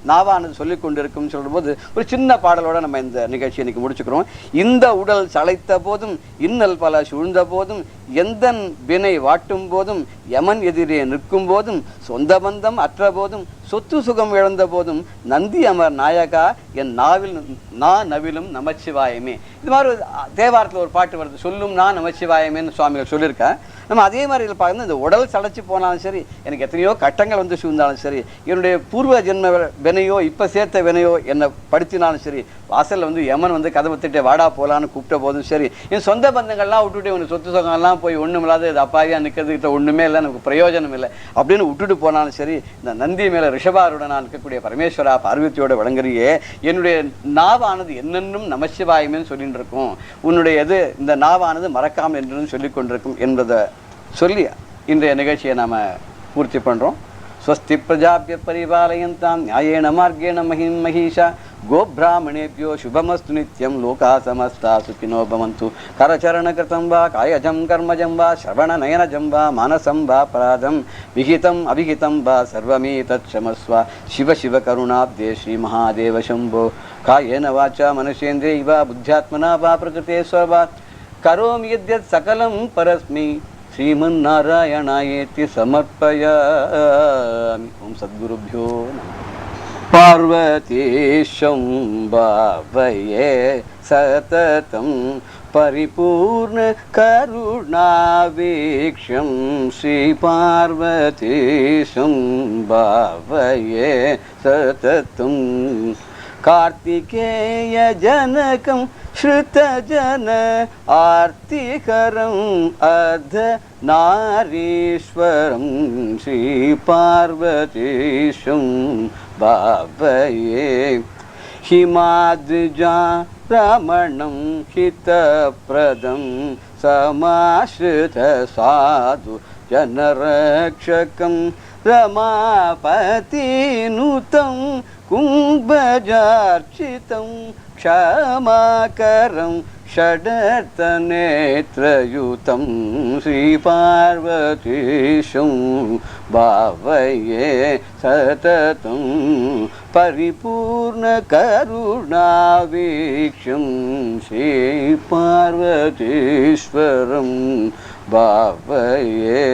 நாவானது சொல்லி கொண்டிருக்கும் சொல்லும்போது ஒரு சின்ன பாடலோட நம்ம இந்த நிகழ்ச்சி இன்னைக்கு முடிச்சுக்கிறோம். இந்த உடல் சளைத்த போதும் இன்னல் பல சூழ்ந்த போதும் எந்தன் வினை வாட்டும் போதும் யமன் எதிரே நிற்கும் போதும் சொந்த பந்தம் அற்ற போதும் சொத்து சுகம் இழந்த போதும் நந்தி அமர் நாயகா என் நவிலும் நமச்சிவாயமே. இது மாதிரி தேவாரத்தில் ஒரு பாட்டு வருது, சொல்லும் நான் நமச்சிவாயமேன்னு சுவாமிகள் சொல்லியிருக்கேன். நம்ம அதே மாதிரி இதில் பார்க்கணும், இந்த உடல் சளைச்சி போனாலும் சரி, எனக்கு எத்தனையோ கட்டங்கள் வந்து சூழ்ந்தாலும் சரி, என்னுடைய பூர்வ ஜென்ம வினையோ இப்போ சேர்த்த வினையோ என்னை படுத்தினாலும் சரி, வாசலில் வந்து யமன் வந்து கதவை திட்டே வாடா போகலான்னு கூப்பிட்ட போதும் சரி, என் சொந்த பந்தங்கள்லாம் விட்டுட்டு இவனுக்கு சொத்து சுகங்கள்லாம் போய் ஒன்றும் இல்லாத இது அப்பாவியாக நிற்கிறதுக்கிட்ட ஒன்றுமே இல்லை, நமக்கு பிரயோஜனம் இல்லை அப்படின்னு விட்டுட்டு போனாலும் சரி, இந்த நந்தி மேலே ரிஷபாருடன் இருக்கக்கூடிய பரமேஸ்வரா பார்வதியோட விளங்குறியே என்னுடைய நாவானது என்னென்னும் நமசிவாயமேன்னு சொல்லிட்டு இருக்கும், உன்னுடைய இது இந்த நாவானது மறக்காமல் என்று சொல்லி கொண்டிருக்கும் என்பதை சொல்லி இன்றைய நிகழ்ச்சியை நாம் பூர்த்தி பண்ணுறோம். ஸ்வஸ்தி பிரஜாபிய பரிபாலயந்தாம் நியாயேன மார்கேண மகிஷா கோப்ராமணேபியோ சுபமஸ்து நித்யம் லோகா சமஸ்தா சுகினோ பவந்து. கரச்சரணகிருதம் வா காயஜம் கர்மஜம் வா ஸ்ரவண நயனஜம் வா மானசம் வா பராதம் விகிதம் அவிகிதம் வா சர்வமே தத்ஷமஸ்வ. சிவ சிவ கருணாப்தே ஸ்ரீ மகாதேவ சம்போ. காயேன வாச்சா மனுஷேந்திரைவ புத்தியாத்மனா வா பிரகிருதே ஸ்வபாத் கரோமி யத்யத் சகலம் பரஸ்மை ஸ்ரீமன்னாராயணாயேதி சமர்ப்பயாமி. ஓம் சத்குருभ्यो நமः. பார்வதீஷம் பாவயே சததம் பரிபூர்ண கருணாவீக்ஷம் ஸ்ரீ பார்வதீஷம் பாவயே சததம் கார்த்திகேய ஜனகம் ஸ்ருதஜன ஆர்த்திகரம் அர்த்த நாரீஸ்வரம் ஸ்ரீ பார்வதீஷம் பாவயே ஹிமாத்ரிஜா ரமணம் ஹிதப்ரதம் சமாஸ்ருத சாது ஜனரக்ஷகம் ரமாபதிநுதம் கும்பஜார்ச்சிதம் க்ஷமாகரம் ஷடர்த்தநேத்ரயுதம் ஸ்ரீ பார்வதீஷம் பாவயே சததம் பரிபூர்ண கருணாவீக்ஷம் ஸ்ரீ பார்வதீஸ்வரம் பாவயே.